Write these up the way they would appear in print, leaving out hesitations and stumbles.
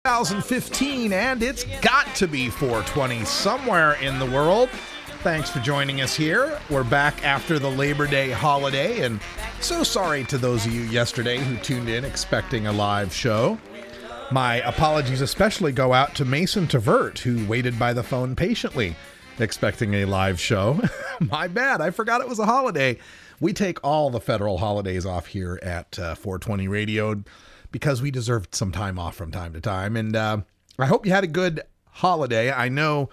2015, and it's got to be 420 somewhere in the world. Thanks for joining us here. We're back after the Labor Day holiday, and so sorry to those of you yesterday who tuned in expecting a live show. My apologies especially go out to Mason Tavert, who waited by the phone patiently expecting a live show. My bad, I forgot it was a holiday. We take all the federal holidays off here at 420 Radio because we deserve some time off from time to time. And I hope you had a good holiday. I know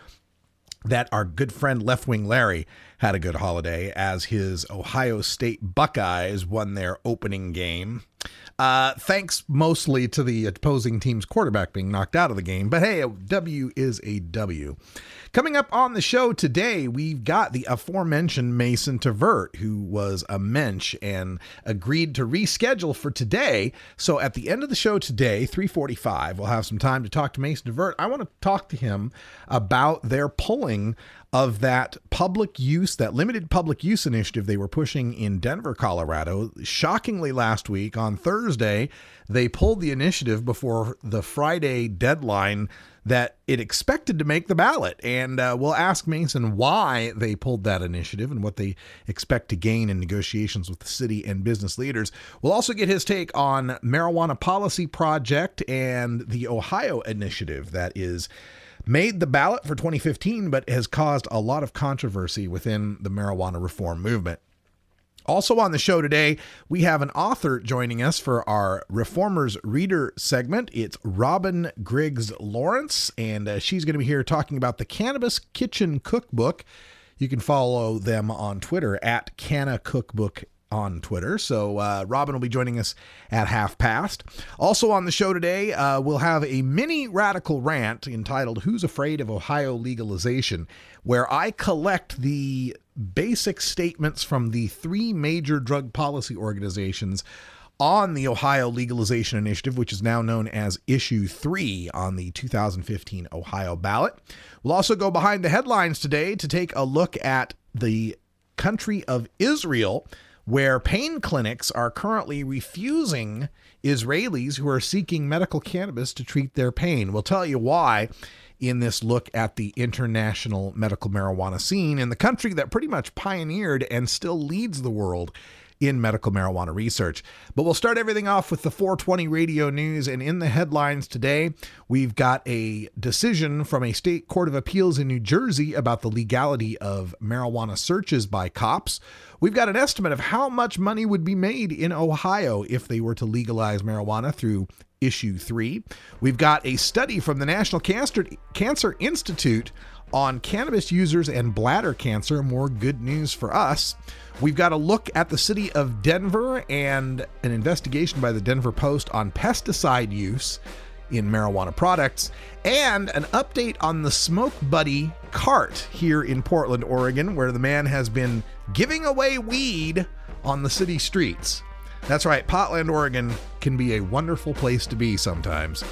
that our good friend Left Wing Larry had a good holiday as his Ohio State Buckeyes won their opening game. Thanks mostly to the opposing team's quarterback being knocked out of the game. But hey, a W is a W. Coming up on the show today, we've got the aforementioned Mason Tavert, who was a mensch and agreed to reschedule for today. So at the end of the show today, 3:45, we'll have some time to talk to Mason Tavert. I want to talk to him about their pulling of that public use, that limited public use initiative they were pushing in Denver, Colorado. Shockingly, last week on Thursday, they pulled the initiative before the Friday deadline that it expected to make the ballot. And we'll ask Mason why they pulled that initiative and what they expect to gain in negotiations with the city and business leaders. We'll also get his take on Marijuana Policy Project and the Ohio initiative that is made the ballot for 2015, but has caused a lot of controversy within the marijuana reform movement. Also on the show today, we have an author joining us for our Reformers Reader segment. It's Robin Griggs Lawrence, and she's going to be here talking about the Cannabis Kitchen Cookbook. You can follow them on Twitter at Canna Cookbook on Twitter. So Robin will be joining us at past. Also on the show today, we'll have a mini radical rant entitled Who's Afraid of Ohio Legalization, where I collect the basic statements from the three major drug policy organizations on the Ohio Legalization Initiative, which is now known as Issue 3 on the 2015 Ohio ballot. We'll also go behind the headlines today to take a look at the country of Israel, where pain clinics are currently refusing Israelis who are seeking medical cannabis to treat their pain. We'll tell you why in this look at the international medical marijuana scene in the country that pretty much pioneered and still leads the world in medical marijuana research. But we'll start everything off with the 420 Radio News, and in the headlines today, we've got a decision from a state court of appeals in New Jersey about the legality of marijuana searches by cops. We've got an estimate of how much money would be made in Ohio if they were to legalize marijuana through Issue 3. We've got a study from the National Cancer Institute on cannabis users and bladder cancer. More good news for us. We've got a look at the city of Denver and an investigation by the Denver Post on pesticide use in marijuana products, and an update on the Smoke Buddy cart here in Portland, Oregon, where the man has been giving away weed on the city streets. That's right, Portland, Oregon can be a wonderful place to be sometimes.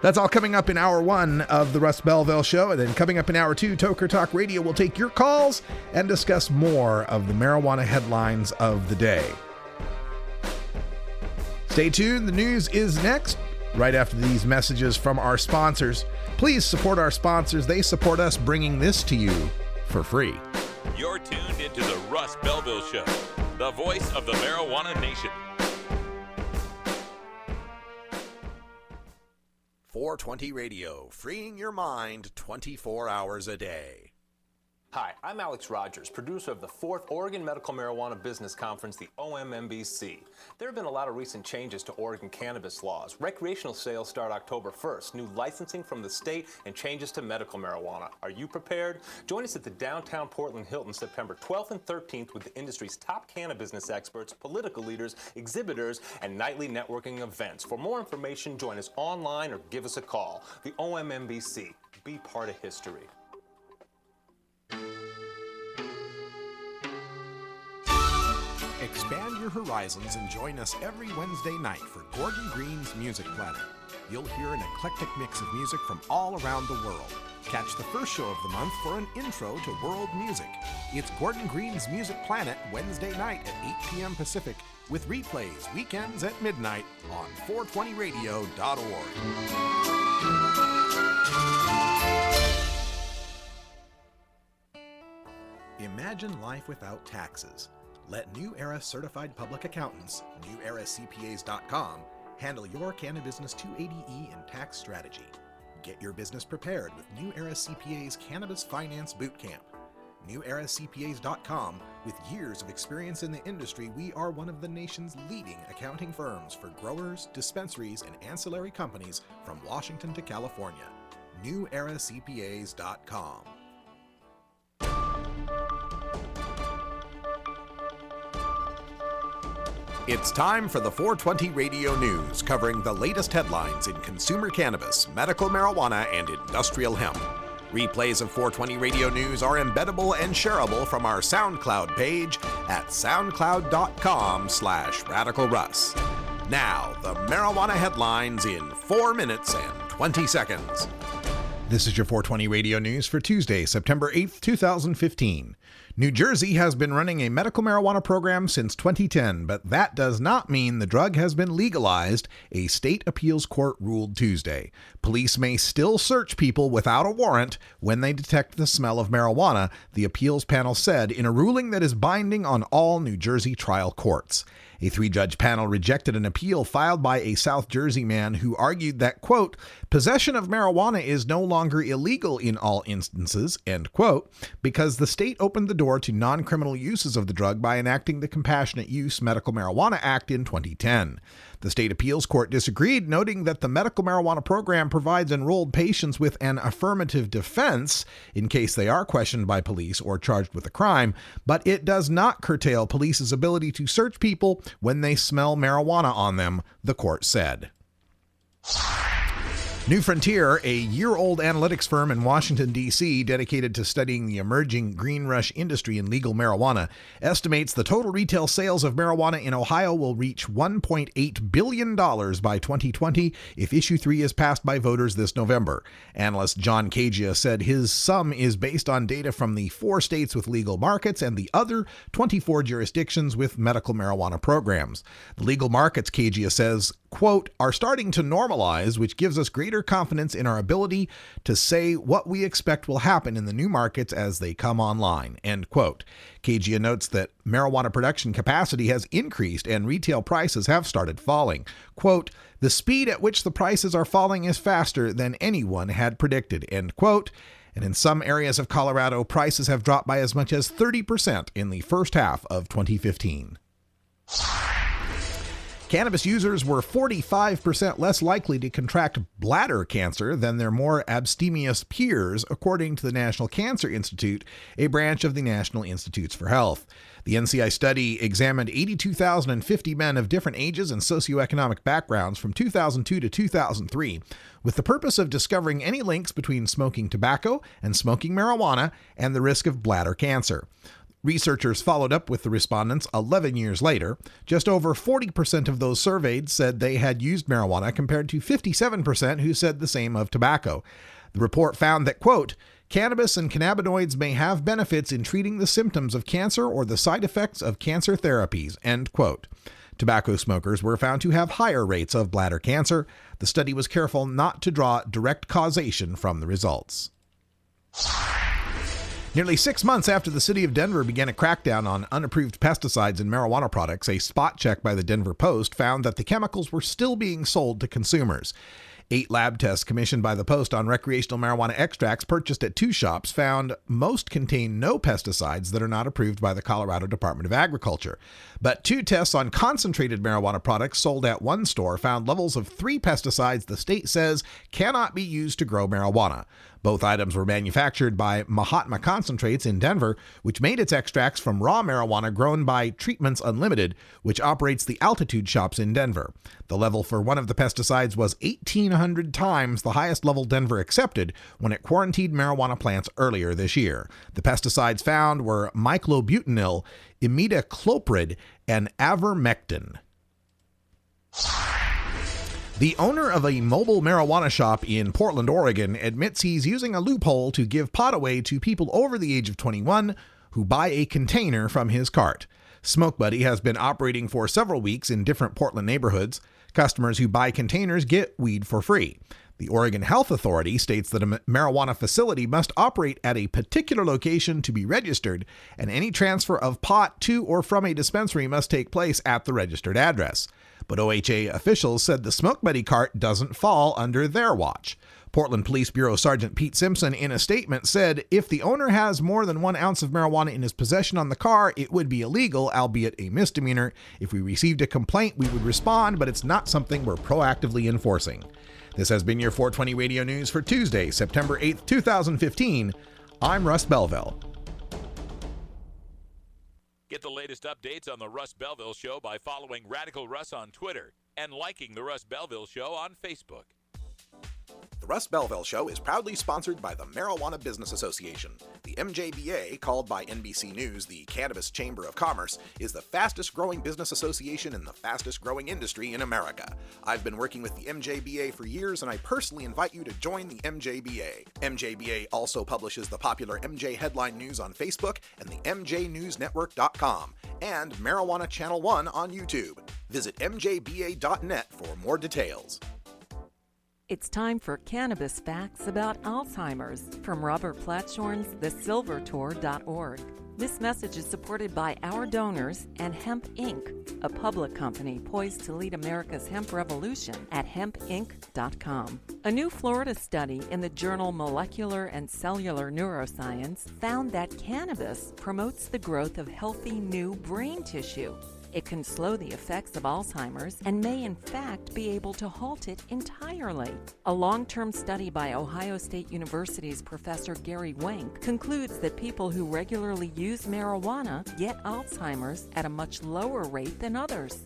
That's all coming up in Hour 1 of the Russ Belville Show. And then coming up in Hour 2, Toker Talk Radio will take your calls and discuss more of the marijuana headlines of the day. Stay tuned. The news is next, right after these messages from our sponsors. Please support our sponsors. They support us bringing this to you for free. You're tuned into the Russ Belville Show, the voice of the marijuana nation. 420 Radio, freeing your mind 24 hours a day. Hi, I'm Alex Rogers, producer of the 4th Oregon Medical Marijuana Business Conference, the OMMBC. There have been a lot of recent changes to Oregon cannabis laws. Recreational sales start October 1st, new licensing from the state, and changes to medical marijuana. Are you prepared? Join us at the downtown Portland Hilton September 12th and 13th with the industry's top cannabis business experts, political leaders, exhibitors, and nightly networking events. For more information, join us online or give us a call. The OMMBC. Be part of history. Expand your horizons and join us every Wednesday night for Gordon Green's Music Planet. You'll hear an eclectic mix of music from all around the world. Catch the first show of the month for an intro to world music. It's Gordon Green's Music Planet, Wednesday night at 8 p.m. Pacific, with replays weekends at midnight on 420radio.org. Imagine life without taxes. Let New Era Certified Public Accountants, NewEraCPAs.com, handle your cannabis 280E and tax strategy. Get your business prepared with New Era CPA's Cannabis Finance Bootcamp. NewEraCPAs.com. With years of experience in the industry, we are one of the nation's leading accounting firms for growers, dispensaries, and ancillary companies from Washington to California. NewEraCPAs.com. It's time for the 420 Radio News, covering the latest headlines in consumer cannabis, medical marijuana, and industrial hemp. Replays of 420 Radio News are embeddable and shareable from our SoundCloud page at soundcloud.com/RadicalRuss. Now, the marijuana headlines in 4 minutes and 20 seconds. This is your 420 Radio News for Tuesday, September 8th, 2015. New Jersey has been running a medical marijuana program since 2010, but that does not mean the drug has been legalized, a state appeals court ruled Tuesday. Police may still search people without a warrant when they detect the smell of marijuana, the appeals panel said in a ruling that is binding on all New Jersey trial courts. A 3-judge panel rejected an appeal filed by a South Jersey man who argued that, quote, possession of marijuana is no longer illegal in all instances, end quote, because the state opened the door to non-criminal uses of the drug by enacting the Compassionate Use Medical Marijuana Act in 2010. The state appeals court disagreed, noting that the medical marijuana program provides enrolled patients with an affirmative defense in case they are questioned by police or charged with a crime, but it does not curtail police's ability to search people when they smell marijuana on them, the court said. New Frontier, a year-old analytics firm in Washington, D.C. dedicated to studying the emerging green rush industry in legal marijuana, estimates the total retail sales of marijuana in Ohio will reach $1.8 billion by 2020 if Issue 3 is passed by voters this November. Analyst John Cagia said his sum is based on data from the 4 states with legal markets and the other 24 jurisdictions with medical marijuana programs. The legal markets, Cagia says, quote, are starting to normalize, which gives us greater confidence in our ability to say what we expect will happen in the new markets as they come online, end quote. Cagia notes that marijuana production capacity has increased and retail prices have started falling. Quote, the speed at which the prices are falling is faster than anyone had predicted, end quote. And in some areas of Colorado, prices have dropped by as much as 30% in the first half of 2015. Cannabis users were 45% less likely to contract bladder cancer than their more abstemious peers, according to the National Cancer Institute, a branch of the National Institutes for Health. The NCI study examined 82,050 men of different ages and socioeconomic backgrounds from 2002 to 2003, with the purpose of discovering any links between smoking tobacco and smoking marijuana and the risk of bladder cancer. Researchers followed up with the respondents 11 years later. Just over 40% of those surveyed said they had used marijuana, compared to 57% who said the same of tobacco. The report found that, quote, cannabis and cannabinoids may have benefits in treating the symptoms of cancer or the side effects of cancer therapies, end quote. Tobacco smokers were found to have higher rates of bladder cancer. The study was careful not to draw direct causation from the results. Nearly 6 months after the city of Denver began a crackdown on unapproved pesticides in marijuana products, a spot check by the Denver Post found that the chemicals were still being sold to consumers. 8 lab tests commissioned by the Post on recreational marijuana extracts purchased at 2 shops found most contain no pesticides that are not approved by the Colorado Department of Agriculture. But 2 tests on concentrated marijuana products sold at 1 store found levels of 3 pesticides the state says cannot be used to grow marijuana. Both items were manufactured by Mahatma Concentrates in Denver, which made its extracts from raw marijuana grown by Treatments Unlimited, which operates the Altitude shops in Denver. The level for one of the pesticides was 1,800 times the highest level Denver accepted when it quarantined marijuana plants earlier this year. The pesticides found were myclobutanil, imidacloprid, and avermectin. The owner of a mobile marijuana shop in Portland, Oregon, admits he's using a loophole to give pot away to people over the age of 21 who buy a container from his cart. Smoke Buddy has been operating for several weeks in different Portland neighborhoods. Customers who buy containers get weed for free. The Oregon Health Authority states that a marijuana facility must operate at a particular location to be registered, and any transfer of pot to or from a dispensary must take place at the registered address. But OHA officials said the Smoke Buddy cart doesn't fall under their watch. Portland Police Bureau Sergeant Pete Simpson, in a statement, said if the owner has more than 1 ounce of marijuana in his possession on the car, it would be illegal, albeit a misdemeanor. If we received a complaint, we would respond, but it's not something we're proactively enforcing. This has been your 420 Radio News for Tuesday, September 8th, 2015. I'm Russ Belville. Get the latest updates on The Russ Belville Show by following Radical Russ on Twitter and liking The Russ Belville Show on Facebook. The Russ Belville Show is proudly sponsored by the Marijuana Business Association. The MJBA, called by NBC News the Cannabis Chamber of Commerce, is the fastest growing business association in the fastest growing industry in America. I've been working with the MJBA for years, and I personally invite you to join the MJBA. MJBA also publishes the popular MJ Headline News on Facebook and the MJNewsNetwork.com and Marijuana Channel 1 on YouTube. Visit mjba.net for more details. It's time for Cannabis Facts about Alzheimer's from Robert Platshorn's thesilvertour.org. This message is supported by our donors and Hemp Inc., a public company poised to lead America's hemp revolution at hempinc.com. A new Florida study in the journal Molecular and Cellular Neuroscience found that cannabis promotes the growth of healthy new brain tissue. It can slow the effects of Alzheimer's and may in fact be able to halt it entirely. A long-term study by Ohio State University's Professor Gary Wenk concludes that people who regularly use marijuana get Alzheimer's at a much lower rate than others.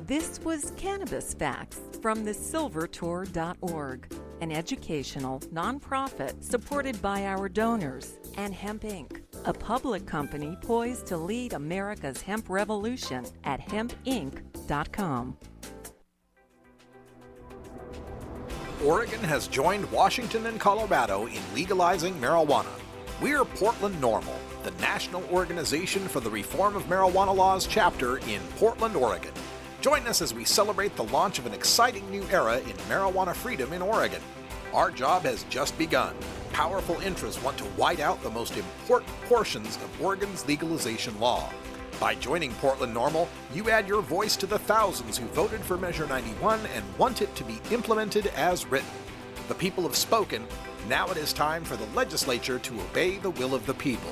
This was Cannabis Facts from thesilvertour.org, an educational nonprofit supported by our donors and Hemp Inc., a public company poised to lead America's hemp revolution at hempinc.com. Oregon has joined Washington and Colorado in legalizing marijuana. We're Portland NORML, the National Organization for the Reform of Marijuana Laws chapter in Portland, Oregon. Join us as we celebrate the launch of an exciting new era in marijuana freedom in Oregon. Our job has just begun. Powerful interests want to white out the most important portions of Oregon's legalization law. By joining Portland NORML, you add your voice to the thousands who voted for Measure 91 and want it to be implemented as written. The people have spoken. Now it is time for the legislature to obey the will of the people.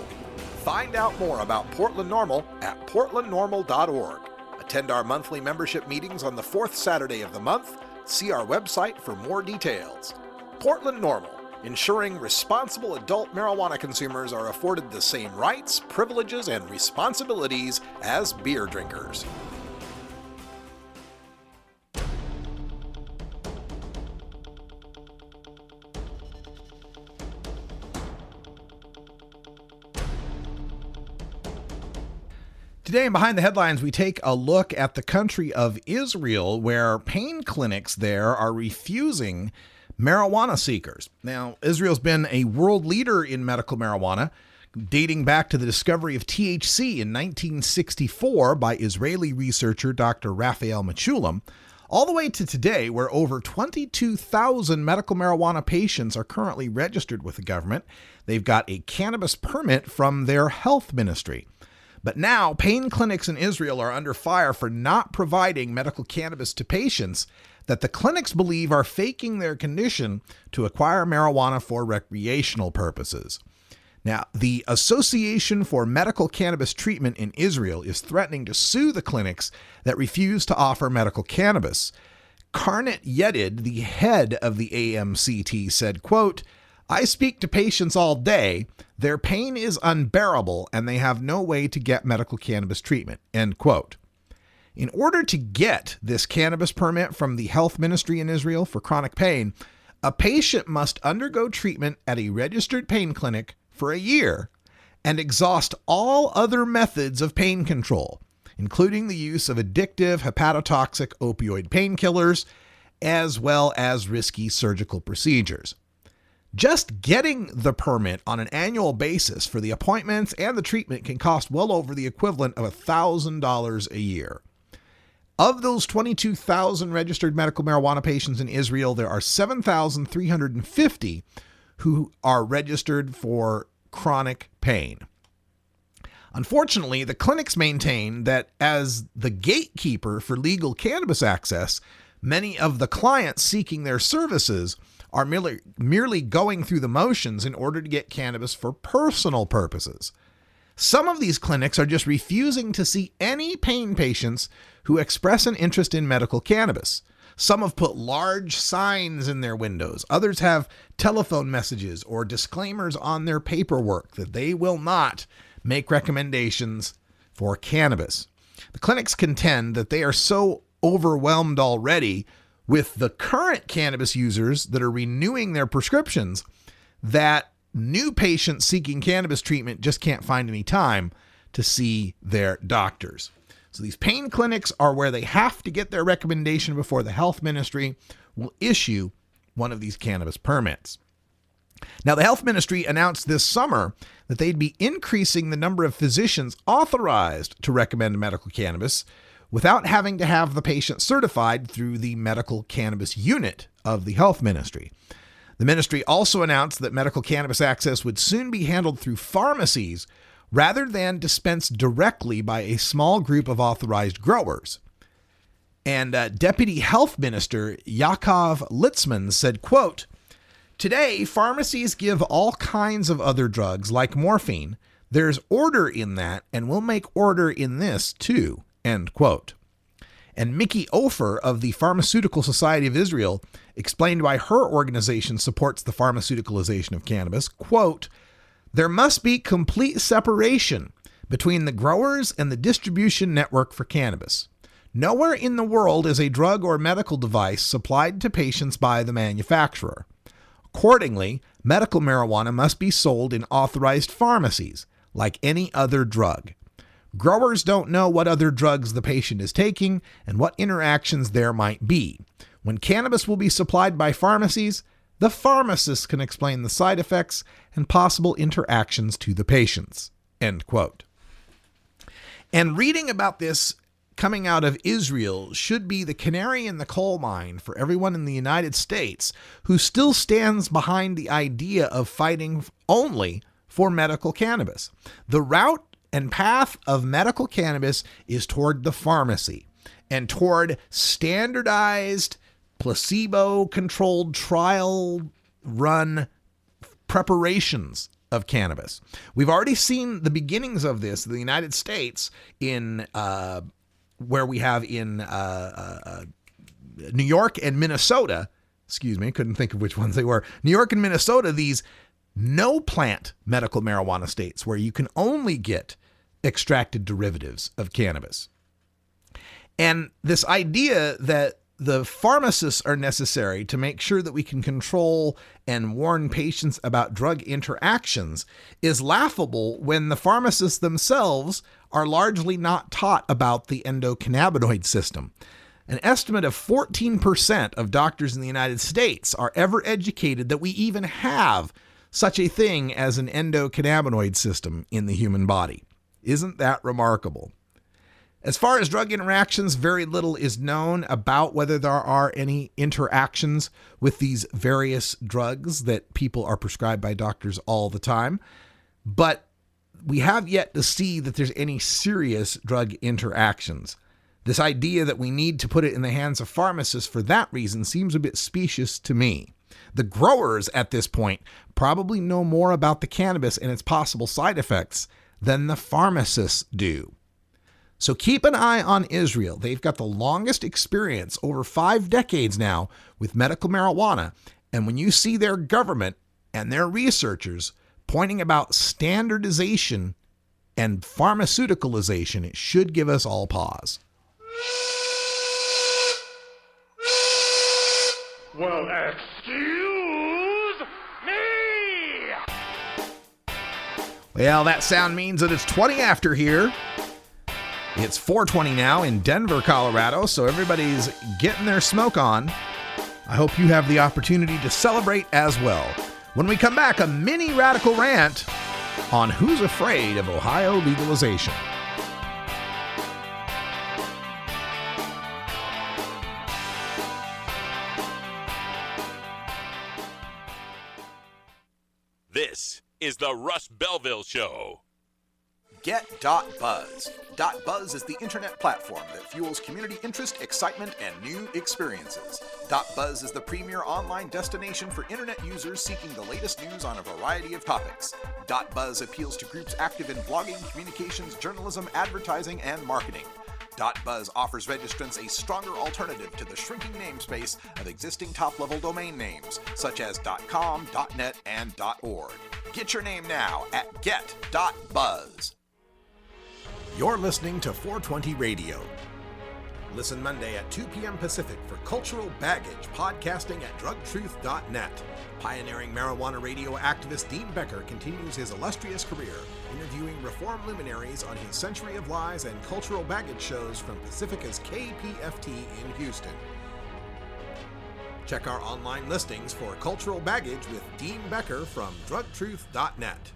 Find out more about Portland NORML at portlandnormal.org. Attend our monthly membership meetings on the fourth Saturday of the month. See our website for more details. Portland NORML, ensuring responsible adult marijuana consumers are afforded the same rights, privileges, and responsibilities as beer drinkers. Today, in Behind the Headlines, we take a look at the country of Israel, where pain clinics there are refusing marijuana seekers. Now, Israel's been a world leader in medical marijuana, dating back to the discovery of THC in 1964 by Israeli researcher Dr. Raphael Mechoulam, all the way to today, where over 22,000 medical marijuana patients are currently registered with the government. They've got a cannabis permit from their health ministry. But now, pain clinics in Israel are under fire for not providing medical cannabis to patients that the clinics believe are faking their condition to acquire marijuana for recreational purposes. Now, the Association for Medical Cannabis Treatment in Israel is threatening to sue the clinics that refuse to offer medical cannabis. Karnit Yedid, the head of the AMCT, said, quote, "I speak to patients all day. Their pain is unbearable and they have no way to get medical cannabis treatment," end quote. In order to get this cannabis permit from the health ministry in Israel for chronic pain, a patient must undergo treatment at a registered pain clinic for a year and exhaust all other methods of pain control, including the use of addictive hepatotoxic opioid painkillers, as well as risky surgical procedures. Just getting the permit on an annual basis for the appointments and the treatment can cost well over the equivalent of $1,000 a year. Of those 22,000 registered medical marijuana patients in Israel, there are 7,350 who are registered for chronic pain. Unfortunately, the clinics maintain that as the gatekeeper for legal cannabis access, many of the clients seeking their services are merely going through the motions in order to get cannabis for personal purposes. Some of these clinics are just refusing to see any pain patients who express an interest in medical cannabis. Some have put large signs in their windows. Others have telephone messages or disclaimers on their paperwork that they will not make recommendations for cannabis. The clinics contend that they are so overwhelmed already with the current cannabis users that are renewing their prescriptions that new patients seeking cannabis treatment just can't find any time to see their doctors. So these pain clinics are where they have to get their recommendation before the health ministry will issue one of these cannabis permits. Now, the health ministry announced this summer that they'd be increasing the number of physicians authorized to recommend medical cannabis without having to have the patient certified through the medical cannabis unit of the health ministry. The ministry also announced that medical cannabis access would soon be handled through pharmacies rather than dispensed directly by a small group of authorized growers. And Deputy Health Minister Yaakov Litzman said, quote, "Today, pharmacies give all kinds of other drugs like morphine. There's order in that, and we'll make order in this too," end quote. And Mickey Ofer of the Pharmaceutical Society of Israel explained why her organization supports the pharmaceuticalization of cannabis. Quote, "There must be complete separation between the growers and the distribution network for cannabis. Nowhere in the world is a drug or medical device supplied to patients by the manufacturer. Accordingly, medical marijuana must be sold in authorized pharmacies, like any other drug. Growers don't know what other drugs the patient is taking and what interactions there might be. When cannabis will be supplied by pharmacies, the pharmacists can explain the side effects and possible interactions to the patients," end quote. And reading about this coming out of Israel should be the canary in the coal mine for everyone in the United States who still stands behind the idea of fighting only for medical cannabis. The route and path of medical cannabis is toward the pharmacy and toward standardized, placebo-controlled, trial-run preparations of cannabis. We've already seen the beginnings of this in the United States in where we have in New York and Minnesota. Excuse me, couldn't think of which ones they were. New York and Minnesota, these no-plant medical marijuana states where you can only get extracted derivatives of cannabis. And this idea that the pharmacists are necessary to make sure that we can control and warn patients about drug interactions is laughable when the pharmacists themselves are largely not taught about the endocannabinoid system. An estimate of 14% of doctors in the United States are ever educated that we even have such a thing as an endocannabinoid system in the human body. Isn't that remarkable? As far as drug interactions, very little is known about whether there are any interactions with these various drugs that people are prescribed by doctors all the time. But we have yet to see that there's any serious drug interactions. This idea that we need to put it in the hands of pharmacists for that reason seems a bit specious to me. The growers at this point probably know more about the cannabis and its possible side effects than the pharmacists do. So keep an eye on Israel. They've got the longest experience, over 5 decades now, with medical marijuana. And when you see their government and their researchers pointing about standardization and pharmaceuticalization, it should give us all pause. Well, excuse me! Well, that sound means that it's 20 after here. It's 4:20 now in Denver, Colorado, so everybody's getting their smoke on. I hope you have the opportunity to celebrate as well. When we come back, a mini radical rant on who's afraid of Ohio legalization. This is the Russ Belville Show. Get.buzz. .buzz is the internet platform that fuels community interest, excitement, and new experiences. .buzz is the premier online destination for internet users seeking the latest news on a variety of topics. .buzz appeals to groups active in blogging, communications, journalism, advertising, and marketing. .buzz offers registrants a stronger alternative to the shrinking namespace of existing top-level domain names, such as .com, .net, and .org. Get your name now at get.buzz. You're listening to 420 Radio. Listen Monday at 2 p.m. Pacific for Cultural Baggage, podcasting at drugtruth.net. Pioneering marijuana radio activist Dean Becker continues his illustrious career, interviewing reform luminaries on his Century of Lies and Cultural Baggage shows from Pacifica's KPFT in Houston. Check our online listings for Cultural Baggage with Dean Becker from drugtruth.net.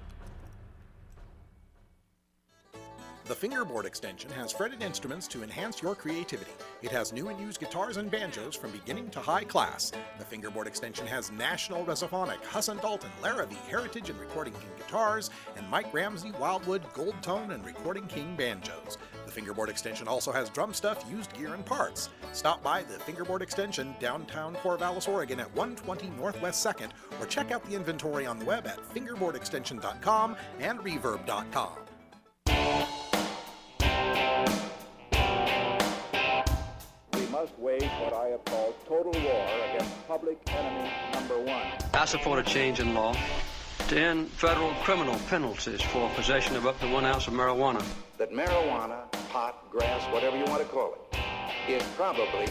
The Fingerboard extension has fretted instruments to enhance your creativity. It has new and used guitars and banjos from beginning to high class. The Fingerboard extension has National Resophonic, Husson Dalton, Larrabee, Heritage and Recording King guitars, and Mike Ramsey, Wildwood, Gold Tone, and Recording King banjos. The Fingerboard extension also has drum stuff, used gear, and parts. Stop by the Fingerboard extension, downtown Corvallis, Oregon at 120 Northwest 2nd, or check out the inventory on the web at fingerboardextension.com and reverb.com. We must wage what I have called total war against public enemy number one. I support a change in law to end federal criminal penalties for possession of up to 1 ounce of marijuana. That marijuana, pot, grass, whatever you want to call it, is probably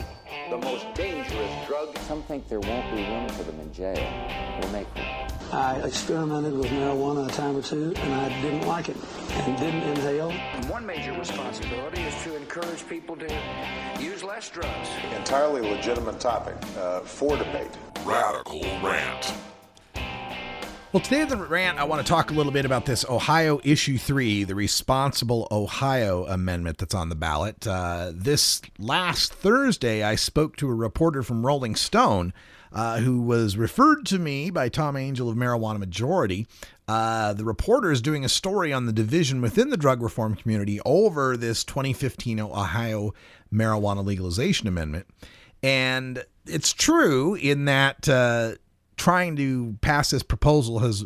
the most dangerous drug. Some think there won't be room for them in jail. We'll make room. I experimented with marijuana a time or two, and I didn't like it and didn't inhale. And one major responsibility is to encourage people to use less drugs. Entirely legitimate topic for debate. Radical Rant. Well, today in the rant, I want to talk a little bit about this Ohio Issue 3, the Responsible Ohio Amendment that's on the ballot. This last Thursday, I spoke to a reporter from Rolling Stone who was referred to me by Tom Angel of Marijuana Majority. The reporter is doing a story on the division within the drug reform community over this 2015 Ohio Marijuana Legalization Amendment. And it's true in that trying to pass this proposal has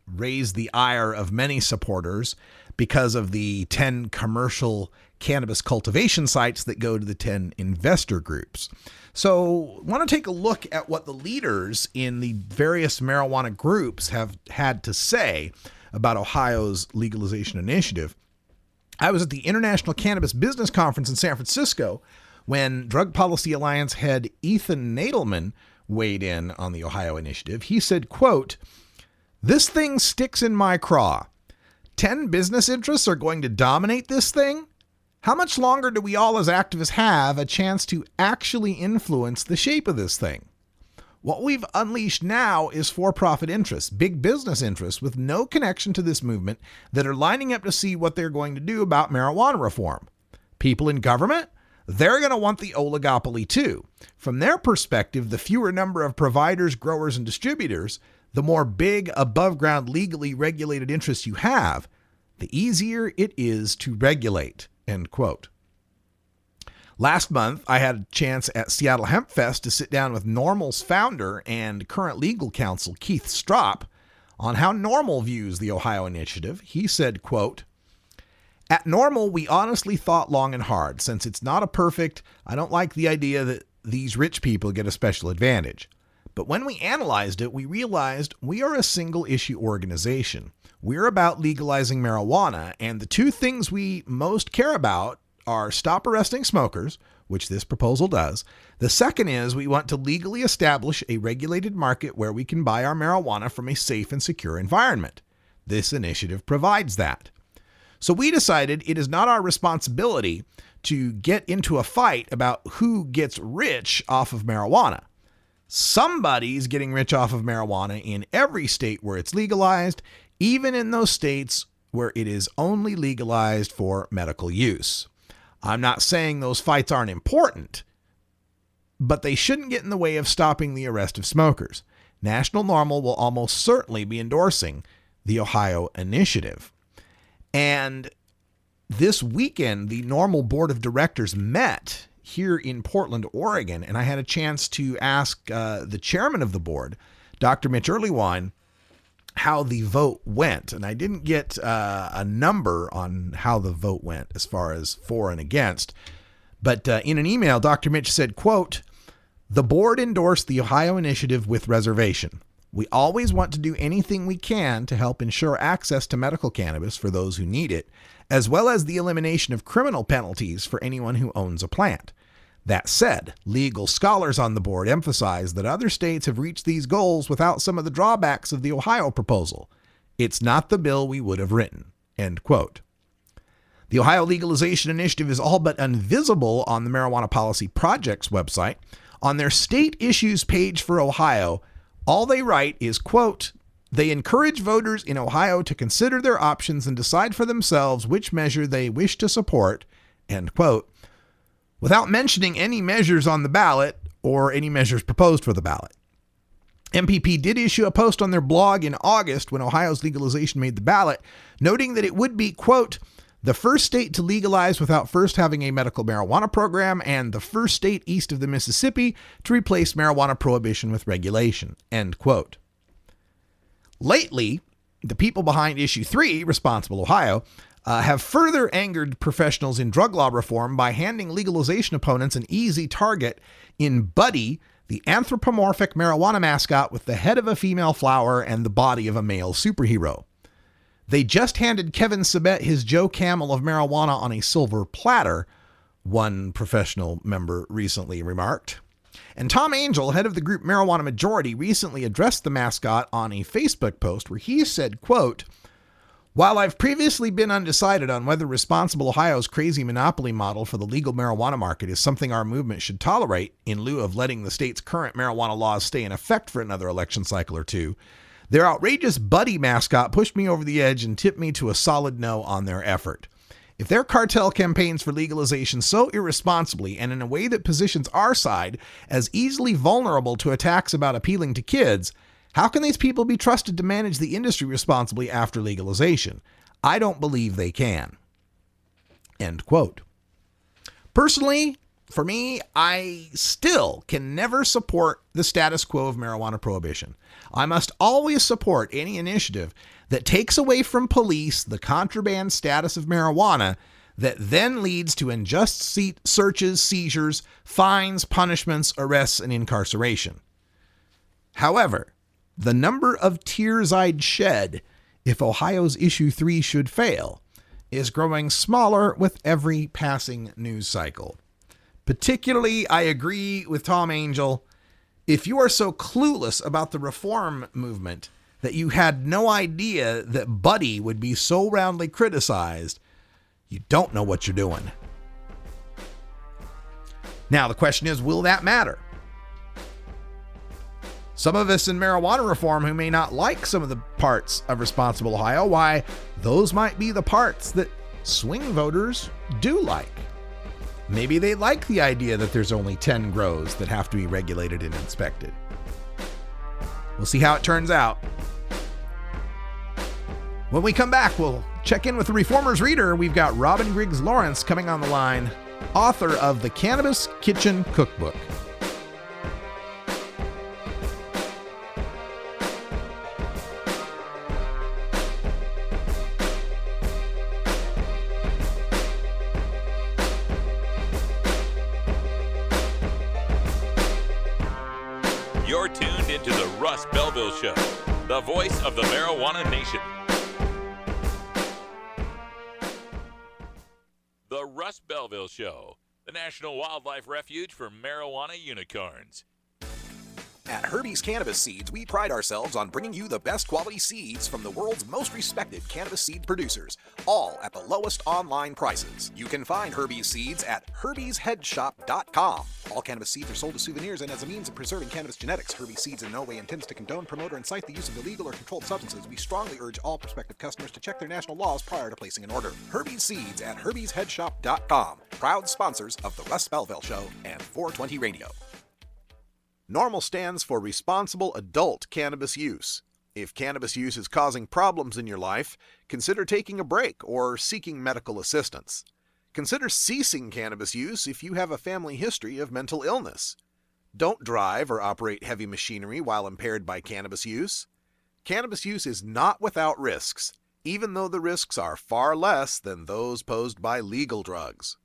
raised the ire of many supporters because of the 10 commercial cannabis cultivation sites that go to the 10 investor groups. So I want to take a look at what the leaders in the various marijuana groups have had to say about Ohio's legalization initiative. I was at the International Cannabis Business Conference in San Francisco when Drug Policy Alliance head Ethan Nadelman weighed in on the Ohio initiative. He said, quote, "This thing sticks in my craw. 10 business interests are going to dominate this thing? How much longer do we all as activists have a chance to actually influence the shape of this thing? What we've unleashed now is for-profit interests, big business interests with no connection to this movement that are lining up to see what they're going to do about marijuana reform. People in government? They're going to want the oligopoly too. From their perspective, the fewer number of providers, growers, and distributors, the more big, above-ground, legally regulated interests you have, the easier it is to regulate." End quote. Last month, I had a chance at Seattle Hemp Fest to sit down with NORML's founder and current legal counsel, Keith Stropp, on how NORML views the Ohio initiative. He said, quote, "At NORML, we honestly thought long and hard. Since it's not a perfect, I don't like the idea that these rich people get a special advantage. But when we analyzed it, we realized we are a single issue organization. We're about legalizing marijuana, and the two things we most care about are stop arresting smokers, which this proposal does. The second is we want to legally establish a regulated market where we can buy our marijuana from a safe and secure environment. This initiative provides that. So we decided it is not our responsibility to get into a fight about who gets rich off of marijuana. Somebody's getting rich off of marijuana in every state where it's legalized, even in those states where it is only legalized for medical use. I'm not saying those fights aren't important, but they shouldn't get in the way of stopping the arrest of smokers. National NORML will almost certainly be endorsing the Ohio Initiative. And this weekend, the normal board of directors met here in Portland, Oregon, and I had a chance to ask the chairman of the board, Dr. Mitch Earlywine, how the vote went. And I didn't get a number on how the vote went as far as for and against. But in an email, Dr. Mitch said, quote, "The board endorsed the Ohio Initiative with reservation. We always want to do anything we can to help ensure access to medical cannabis for those who need it, as well as the elimination of criminal penalties for anyone who owns a plant. That said, legal scholars on the board emphasize that other states have reached these goals without some of the drawbacks of the Ohio proposal. It's not the bill we would have written." End quote. The Ohio Legalization Initiative is all but invisible on the Marijuana Policy Project's website. On their state issues page for Ohio, all they write is, quote, "They encourage voters in Ohio to consider their options and decide for themselves which measure they wish to support," end quote, without mentioning any measures on the ballot or any measures proposed for the ballot. MPP did issue a post on their blog in August when Ohio's legalization made the ballot, noting that it would be, quote, "the first state to legalize without first having a medical marijuana program and the first state east of the Mississippi to replace marijuana prohibition with regulation," end quote. Lately, the people behind issue 3, Responsible Ohio, have further angered professionals in drug law reform by handing legalization opponents an easy target in Buddy, the anthropomorphic marijuana mascot with the head of a female flower and the body of a male superhero. They just handed Kevin Sabet his Joe Camel of marijuana on a silver platter, one professional member recently remarked. And Tom Angel, head of the group Marijuana Majority, recently addressed the mascot on a Facebook post where he said, quote, "While I've previously been undecided on whether Responsible Ohio's crazy monopoly model for the legal marijuana market is something our movement should tolerate in lieu of letting the state's current marijuana laws stay in effect for another election cycle or two, their outrageous Buddy mascot pushed me over the edge and tipped me to a solid no on their effort. If their cartel campaigns for legalization so irresponsibly and in a way that positions our side as easily vulnerable to attacks about appealing to kids, how can these people be trusted to manage the industry responsibly after legalization? I don't believe they can." End quote. Personally, for me, I still can never support the status quo of marijuana prohibition. I must always support any initiative that takes away from police the contraband status of marijuana that then leads to unjust searches, seizures, fines, punishments, arrests, and incarceration. However, the number of tears I'd shed if Ohio's issue 3 should fail is growing smaller with every passing news cycle. Particularly, I agree with Tom Angel. If you are so clueless about the reform movement that you had no idea that Buddy would be so roundly criticized, you don't know what you're doing. Now, the question is, will that matter? Some of us in marijuana reform who may not like some of the parts of Responsible Ohio, why, those might be the parts that swing voters do like. Maybe they like the idea that there's only 10 grows that have to be regulated and inspected. We'll see how it turns out. When we come back, we'll check in with the Reformer's Reader. We've got Robin Griggs Lawrence coming on the line, author of the Cannabis Kitchen Cookbook. You're tuned into the Russ Belville Show, the voice of the marijuana nation. The Russ Belville Show, the National Wildlife Refuge for marijuana unicorns. At Herbie's Cannabis Seeds, we pride ourselves on bringing you the best quality seeds from the world's most respected cannabis seed producers, all at the lowest online prices. You can find Herbie's seeds at herbiesheadshop.com. All cannabis seeds are sold as souvenirs and as a means of preserving cannabis genetics. Herbie's Seeds in no way intends to condone, promote, or incite the use of illegal or controlled substances. We strongly urge all prospective customers to check their national laws prior to placing an order. Herbie's Seeds at herbiesheadshop.com. Proud sponsors of the Russ Belville Show and 420 Radio. NORMAL stands for Responsible Adult Cannabis Use. If cannabis use is causing problems in your life, consider taking a break or seeking medical assistance. Consider ceasing cannabis use if you have a family history of mental illness. Don't drive or operate heavy machinery while impaired by cannabis use. Cannabis use is not without risks, even though the risks are far less than those posed by legal drugs.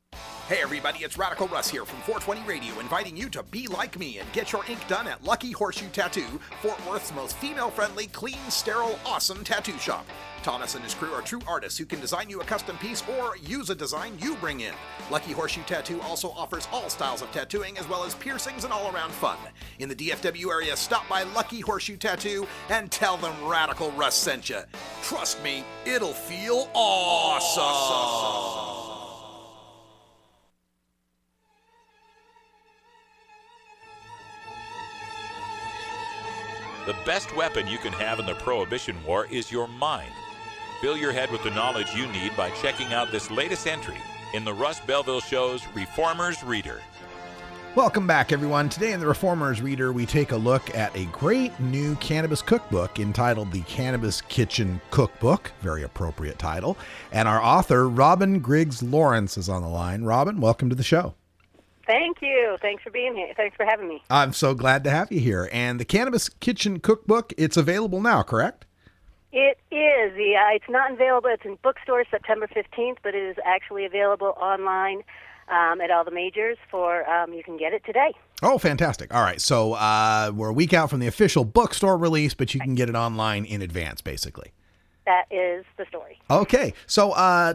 Hey everybody, it's Radical Russ here from 420 Radio, inviting you to be like me and get your ink done at Lucky Horseshoe Tattoo, Fort Worth's most female-friendly, clean, sterile, awesome tattoo shop. Thomas and his crew are true artists who can design you a custom piece or use a design you bring in. Lucky Horseshoe Tattoo also offers all styles of tattooing as well as piercings and all-around fun. In the DFW area, stop by Lucky Horseshoe Tattoo and tell them Radical Russ sent you. Trust me, it'll feel awesome. The best weapon you can have in the Prohibition War is your mind. Fill your head with the knowledge you need by checking out this latest entry in the Russ Belville Show's Reformer's Reader. Welcome back, everyone. Today in the Reformer's Reader, we take a look at a great new cannabis cookbook entitled The Cannabis Kitchen Cookbook. Very appropriate title. And our author, Robin Griggs Lawrence, is on the line. Robin, welcome to the show. Thank you. Thanks for being here. Thanks for having me. I'm so glad to have you here. And the Cannabis Kitchen Cookbook, it's available now, correct? It is. It's not available. It's in bookstores September 15th, but it is actually available online at all the majors for, you can get it today. Oh, fantastic. All right. So we're a week out from the official bookstore release, but you can get it online in advance, basically. That is the story. Okay. So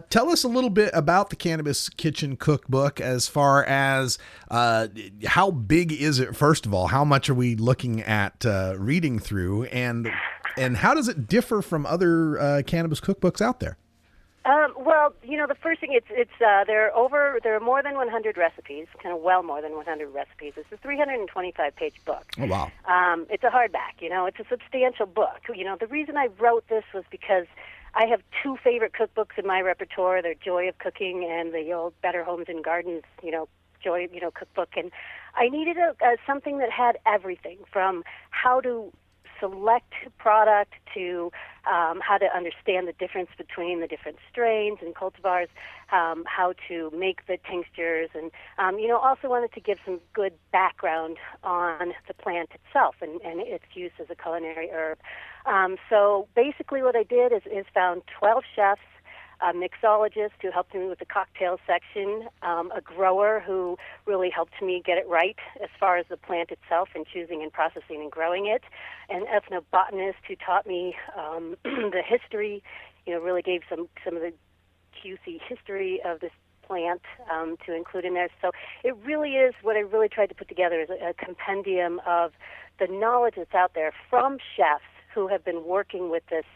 tell us a little bit about the Cannabis Kitchen Cookbook as far as how big is it, first of all? How much are we looking at reading through? And how does it differ from other cannabis cookbooks out there? Well, the first thing, there are more than 100 recipes, kind of well more than 100 recipes. It's a 325-page book. Oh, wow. It's a hardback, it's a substantial book. The reason I wrote this was because I have two favorite cookbooks in my repertoire. They're Joy of Cooking and the old Better Homes and Gardens, Joy, cookbook. And I needed something that had everything from how to select product to how to understand the difference between the different strains and cultivars, how to make the tinctures, and also wanted to give some good background on the plant itself and its use as a culinary herb. So basically what I did is found 12 chefs, a mixologist who helped me with the cocktail section, a grower who really helped me get it right as far as the plant itself and choosing and processing and growing it, an ethnobotanist who taught me the history, really gave some of the QC history of this plant to include in there. So it really is, what I really tried to put together is a compendium of the knowledge that's out there from chefs who have been working with this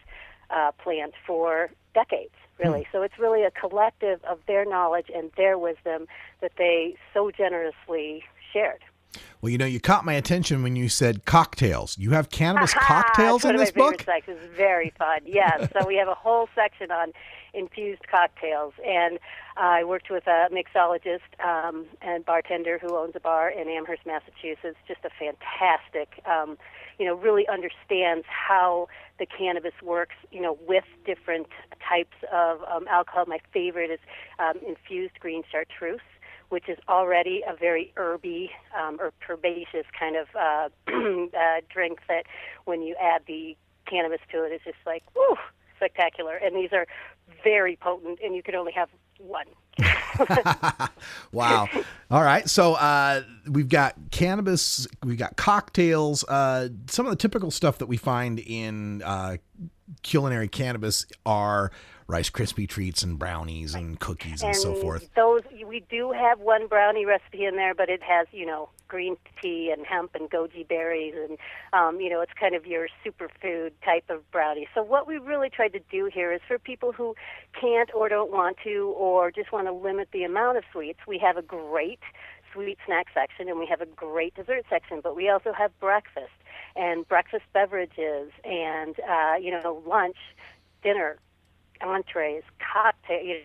plant for decades, really. So it's really a collective of their knowledge and their wisdom that they so generously shared. Well, you caught my attention when you said cocktails. You have cannabis cocktails in this book? That's one of my favorite sections. It's very fun, yes. So we have a whole section on infused cocktails. And I worked with a mixologist and bartender who owns a bar in Amherst, Massachusetts, just a fantastic, really understands how the cannabis works, with different types of alcohol. My favorite is infused green chartreuse, which is already a very herby or herbaceous kind of drink that when you add the cannabis to it, it's just like, woo, spectacular. And these are very potent, and you can only have one. Wow. All right. So we've got cannabis, we've got cocktails. Some of the typical stuff that we find in culinary cannabis are Rice Krispie treats and brownies and cookies and so forth. Those, we do have one brownie recipe in there, but it has, green tea and hemp and goji berries, and it's kind of your superfood type of brownie. So what we really tried to do here is for people who can't or don't want to or just want to limit the amount of sweets, we have a great sweet snack section and we have a great dessert section, but we also have breakfast and breakfast beverages and, lunch, dinner, entrees, cocktails,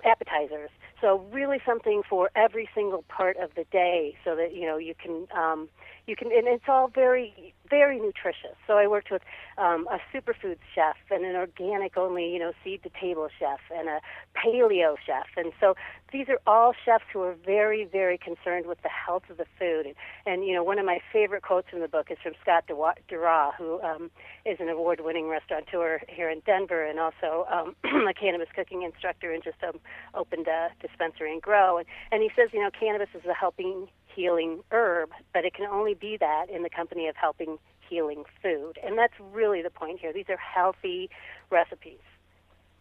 appetizers. So really something for every single part of the day, so that you can, and it's all very, very nutritious. So I worked with a superfood chef and an organic only, seed to table chef and a paleo chef, and so these are all chefs who are very, very concerned with the health of the food. And one of my favorite quotes from the book is from Scott Dura, who is an award-winning restaurateur here in Denver, and also a cannabis cooking instructor, and just opened a dispensary and grow. And he says, cannabis is a helping, healing herb, but it can only be that in the company of helping, healing food. And that's really the point here. These are healthy recipes.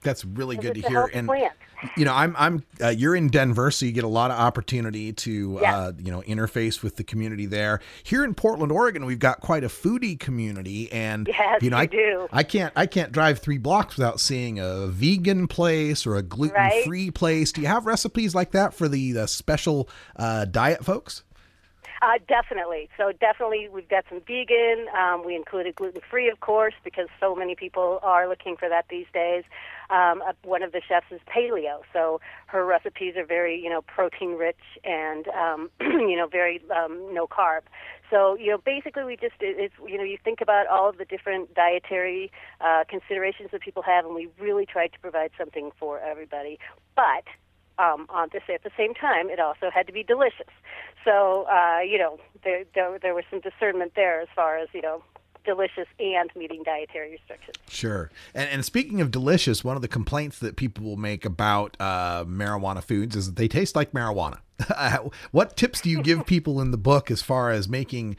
That's really good to hear. And plant. You're in Denver, so you get a lot of opportunity to interface with the community there. Here in Portland, Oregon, we've got quite a foodie community, and yes, you do. I can't drive 3 blocks without seeing a vegan place or a gluten-free place. Do you have recipes like that for the special diet folks? Definitely. So definitely we've got some vegan. We included gluten-free, of course, because so many people are looking for that these days. One of the chefs is paleo, so her recipes are very, protein-rich and, very no carb. So, basically we just, you think about all of the different dietary considerations that people have, and we really tried to provide something for everybody. But at the same time, it also had to be delicious. So, there was some discernment there as far as, delicious and meeting dietary restrictions. Sure. And speaking of delicious, one of the complaints that people will make about marijuana foods is that they taste like marijuana. What tips do you give people in the book as far as making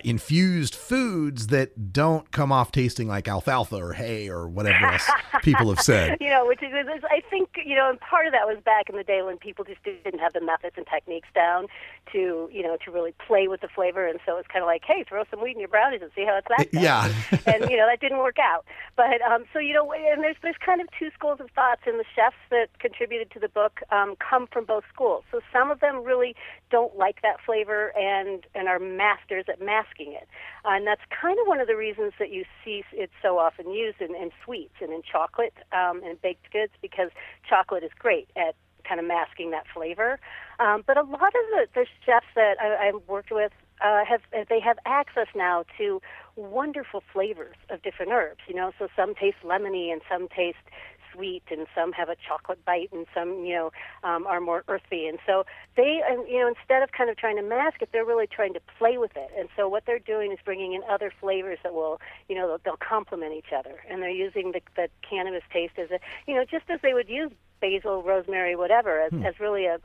infused foods that don't come off tasting like alfalfa or hay or whatever else people have said? Which is, I think, and part of that was back in the day when people just didn't have the methods and techniques down to really play with the flavor. And so it's kind of like, hey, throw some wheat in your brownies and see how it's that. Yeah. And, that didn't work out. But, and there's kind of 2 schools of thoughts, and the chefs that contributed to the book come from both schools. So some of them really don't like that flavor and are masters at masking it. And that's kind of one of the reasons that you see it so often used in sweets and in chocolate and baked goods, because chocolate is great at kind of masking that flavor. But a lot of the chefs that I've worked with have access now to wonderful flavors of different herbs. So some taste lemony and some taste sweet, and some have a chocolate bite, and some are more earthy. And so they instead of kind of trying to mask it, they're really trying to play with it. And so what they're doing is bringing in other flavors that will they'll complement each other, and they're using the cannabis taste as just as they would use basil, rosemary, whatever, as really a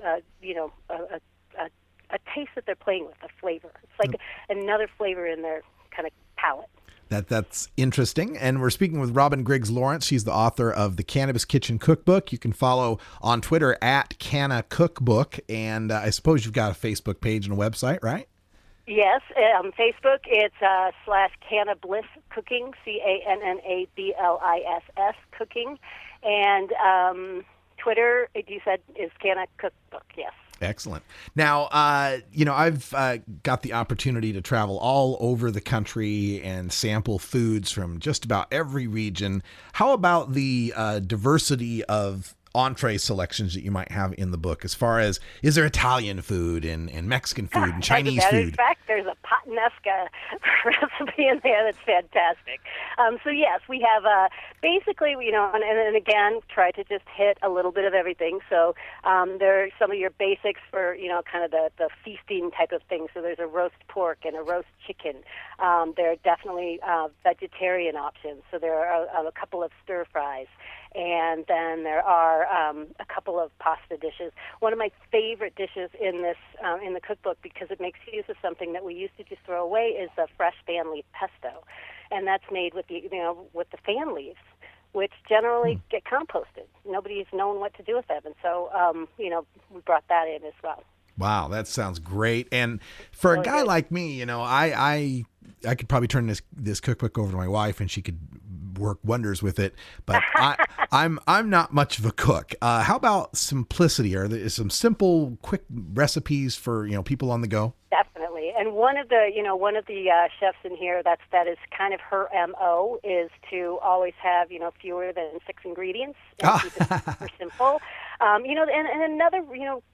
taste that they're playing with, a flavor. It's like another flavor in their kind of palate. That's interesting. And we're speaking with Robin Griggs Lawrence. She's the author of the Cannabis Kitchen Cookbook. You can follow on Twitter at Canna Cookbook. And I suppose you've got a Facebook page and a website, right? Yes, Facebook, it's /Canna Bliss Cooking, CANNABLISS Cooking. And Twitter, you said, is Canna Cookbook, yes. Excellent. Now, I've got the opportunity to travel all over the country and sample foods from just about every region. How about the diversity of entree selections that you might have in the book, as far as, is there Italian food and Mexican food and Chinese food? In fact, there's a patanesca recipe in there that's fantastic. So yes, we have basically, and again, try to just hit a little bit of everything. So there are some of your basics for, kind of the feasting type of thing. So there's a roast pork and a roast chicken. There are definitely vegetarian options. So there are a couple of stir fries. And then there are a couple of pasta dishes. One of my favorite dishes in this in the cookbook, because it makes use of something that we used to just throw away, is the fresh fan leaf pesto, and that's made with the fan leaves, which generally get composted. Nobody's known what to do with them, and so we brought that in as well. Wow, that sounds great. And for a guy like me, I could probably turn this cookbook over to my wife, and she could work wonders with it, but I'm not much of a cook. How about simplicity? Are there some simple, quick recipes for people on the go? Definitely. And one of the chefs in here that is kind of her MO is to always have fewer than 6 ingredients and keep it super simple. And another,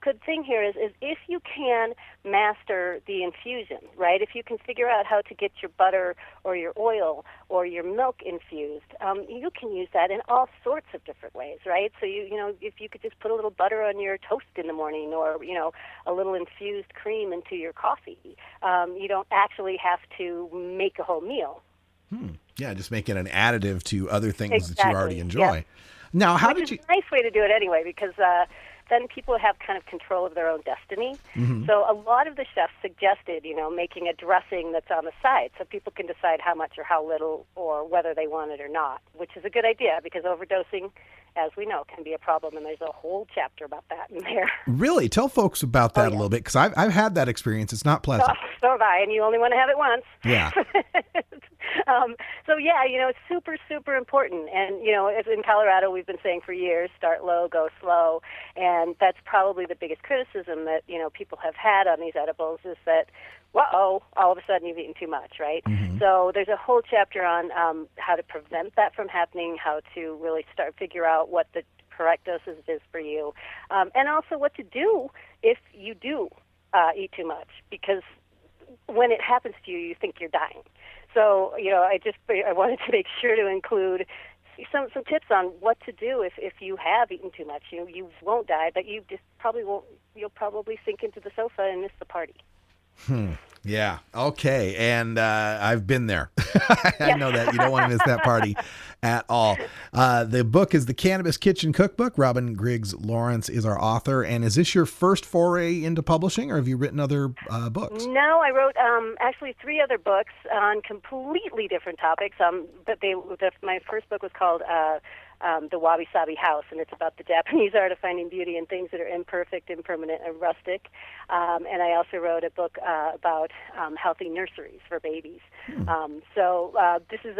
good thing here is if you can master the infusion, right? If you can figure out how to get your butter or your oil or your milk infused, you can use that in all sorts of different ways, right? So if you could just put a little butter on your toast in the morning, or a little infused cream into your coffee, you don't actually have to make a whole meal. Yeah, just make it an additive to other things Exactly. that you already enjoy. Yep. Now, Which is a nice way to do it anyway, because then people have kind of control of their own destiny. Mm-hmm. So a lot of the chefs suggested, making a dressing that's on the side so people can decide how much or how little or whether they want it or not, which is a good idea because overdosing, as we know, can be a problem, and there's a whole chapter about that in there. Really? Tell folks about that a little bit, because I've had that experience. It's not pleasant. So have I, and you only want to have it once. Yeah. It's super, super important. And, in Colorado, we've been saying for years, start low, go slow. And that's probably the biggest criticism that, people have had on these edibles is that, all of a sudden you've eaten too much, right? Mm-hmm. So there's a whole chapter on how to prevent that from happening, how to really figure out what the correct dosage is for you, and also what to do if you do eat too much, because when it happens to you, you think you're dying. So, I wanted to make sure to include some tips on what to do if you have eaten too much. You won't die, but you just probably won't. You'll probably sink into the sofa and miss the party. Yeah. Okay. And I've been there. I know that. You don't want to miss that party at all. The book is The Cannabis Kitchen Cookbook. Robin Griggs Lawrence is our author. And is this your first foray into publishing, or have you written other books? No, I wrote actually 3 other books on completely different topics. But my first book was called The Wabi Sabi House, and it's about the Japanese art of finding beauty in things that are imperfect, impermanent, and rustic. And I also wrote a book about healthy nurseries for babies. So this is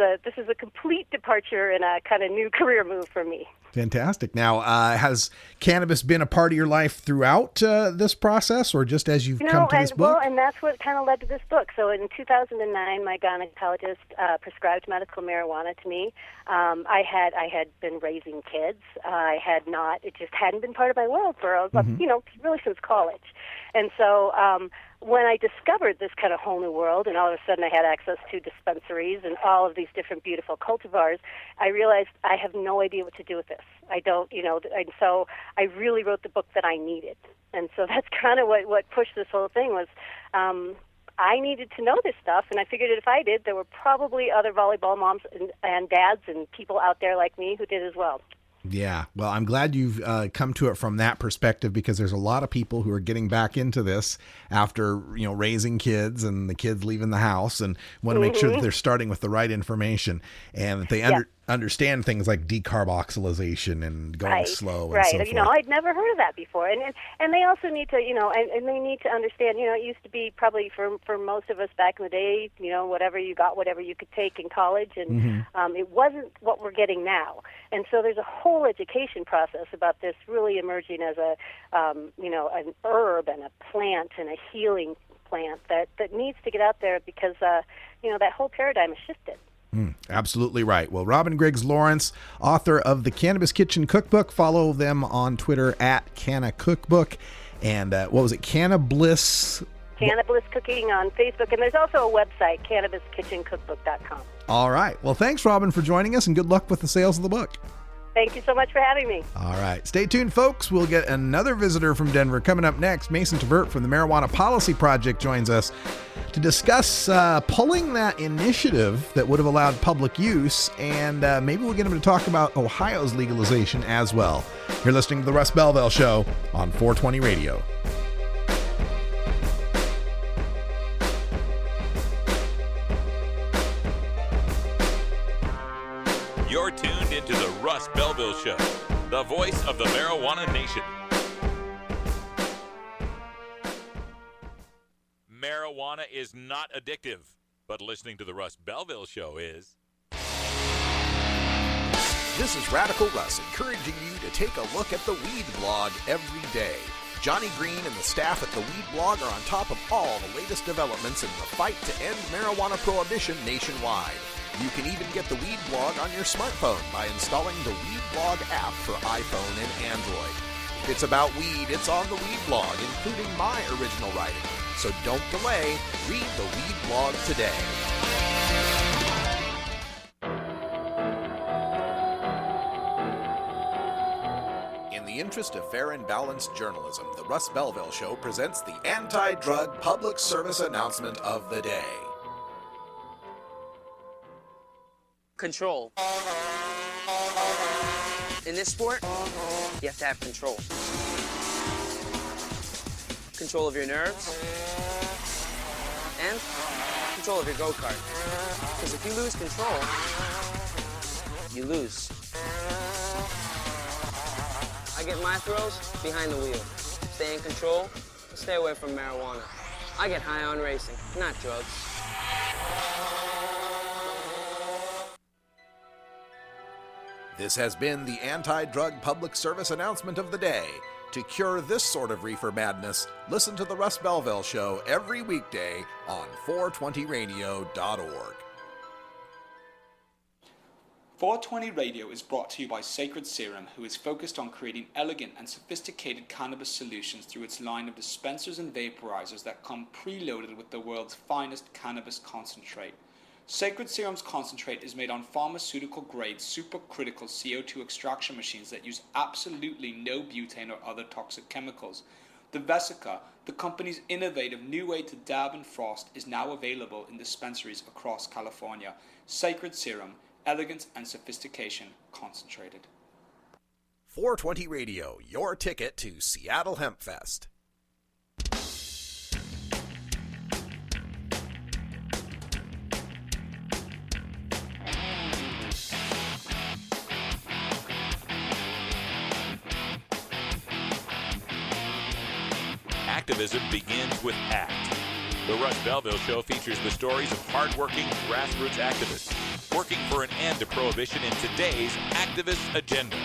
a complete departure and a kind of new career move for me. Fantastic. Now, has cannabis been a part of your life throughout this process, or just as you've come to this book? Well, and that's what kind of led to this book. So in 2009, my gynecologist prescribed medical marijuana to me. I had been raising kids. It just hadn't been part of my world for, really since college. And so when I discovered this kind of whole new world, and all of a sudden I had access to dispensaries and all of these different beautiful cultivars, I realized I have no idea what to do with this. I don't, and so I really wrote the book that I needed. And so that's kind of what pushed this whole thing was I needed to know this stuff, and I figured if I did, there were probably other volleyball moms and dads and people out there like me who did as well. Yeah. Well, I'm glad you've come to it from that perspective, because there's a lot of people who are getting back into this after, raising kids and the kids leaving the house, and want to make sure that they're starting with the right information and that they understand things like decarboxylation and going slow and so forth. I'd never heard of that before. And they also need to, and they need to understand, it used to be probably for most of us back in the day, whatever you got, whatever you could take in college, and it wasn't what we're getting now. And so there's a whole education process about this really emerging as an herb and a plant and a healing plant that needs to get out there because, that whole paradigm has shifted. Absolutely right. Well, Robin Griggs Lawrence, author of The Cannabis Kitchen Cookbook. Follow them on Twitter at Canna Cookbook. And what was it? Cannabliss? Cannabliss Cooking on Facebook. And there's also a website, cannabiskitchencookbook.com. All right. Well, thanks, Robin, for joining us, and good luck with the sales of the book. Thank you so much for having me. All right. Stay tuned, folks. We'll get another visitor from Denver. Coming up next, Mason Tvert from the Marijuana Policy Project joins us to discuss pulling that initiative that would have allowed public use, and maybe we'll get him to talk about Ohio's legalization as well. You're listening to The Russ Belville Show on 420 Radio. You're tuned into the Russ Belville Show, the voice of the marijuana nation. Marijuana is not addictive, but listening to the Russ Belville Show is. This is Radical Russ encouraging you to take a look at the Weed Blog every day. Johnny Green and the staff at the Weed Blog are on top of all the latest developments in the fight to end marijuana prohibition nationwide. You can even get the Weed Blog on your smartphone by installing the Weed Blog app for iPhone and Android. It's about weed. It's on the Weed blog, including my original writing. So don't delay. Read the Weed blog today. In the interest of fair and balanced journalism, the Russ Belville Show presents the anti-drug public service announcement of the day. Control. In this sport, you have to have control. Control of your nerves and control of your go-kart. Because if you lose control, you lose. I get my thrills behind the wheel. Stay in control, stay away from marijuana. I get high on racing, not drugs. This has been the anti-drug public service announcement of the day. To cure this sort of reefer madness, listen to the Russ Belville Show every weekday on 420radio.org. 420 Radio is brought to you by Sacred Serum, who is focused on creating elegant and sophisticated cannabis solutions through its line of dispensers and vaporizers that come preloaded with the world's finest cannabis concentrate. Sacred Serum's concentrate is made on pharmaceutical-grade supercritical CO2 extraction machines that use absolutely no butane or other toxic chemicals. The Vesica, the company's innovative new way to dab and frost, is now available in dispensaries across California. Sacred Serum, elegance and sophistication concentrated. 420 Radio, your ticket to Seattle Hemp Fest. Activism begins with ACT. The Russ Belville Show features the stories of hardworking grassroots activists working for an end to prohibition in today's activist agenda.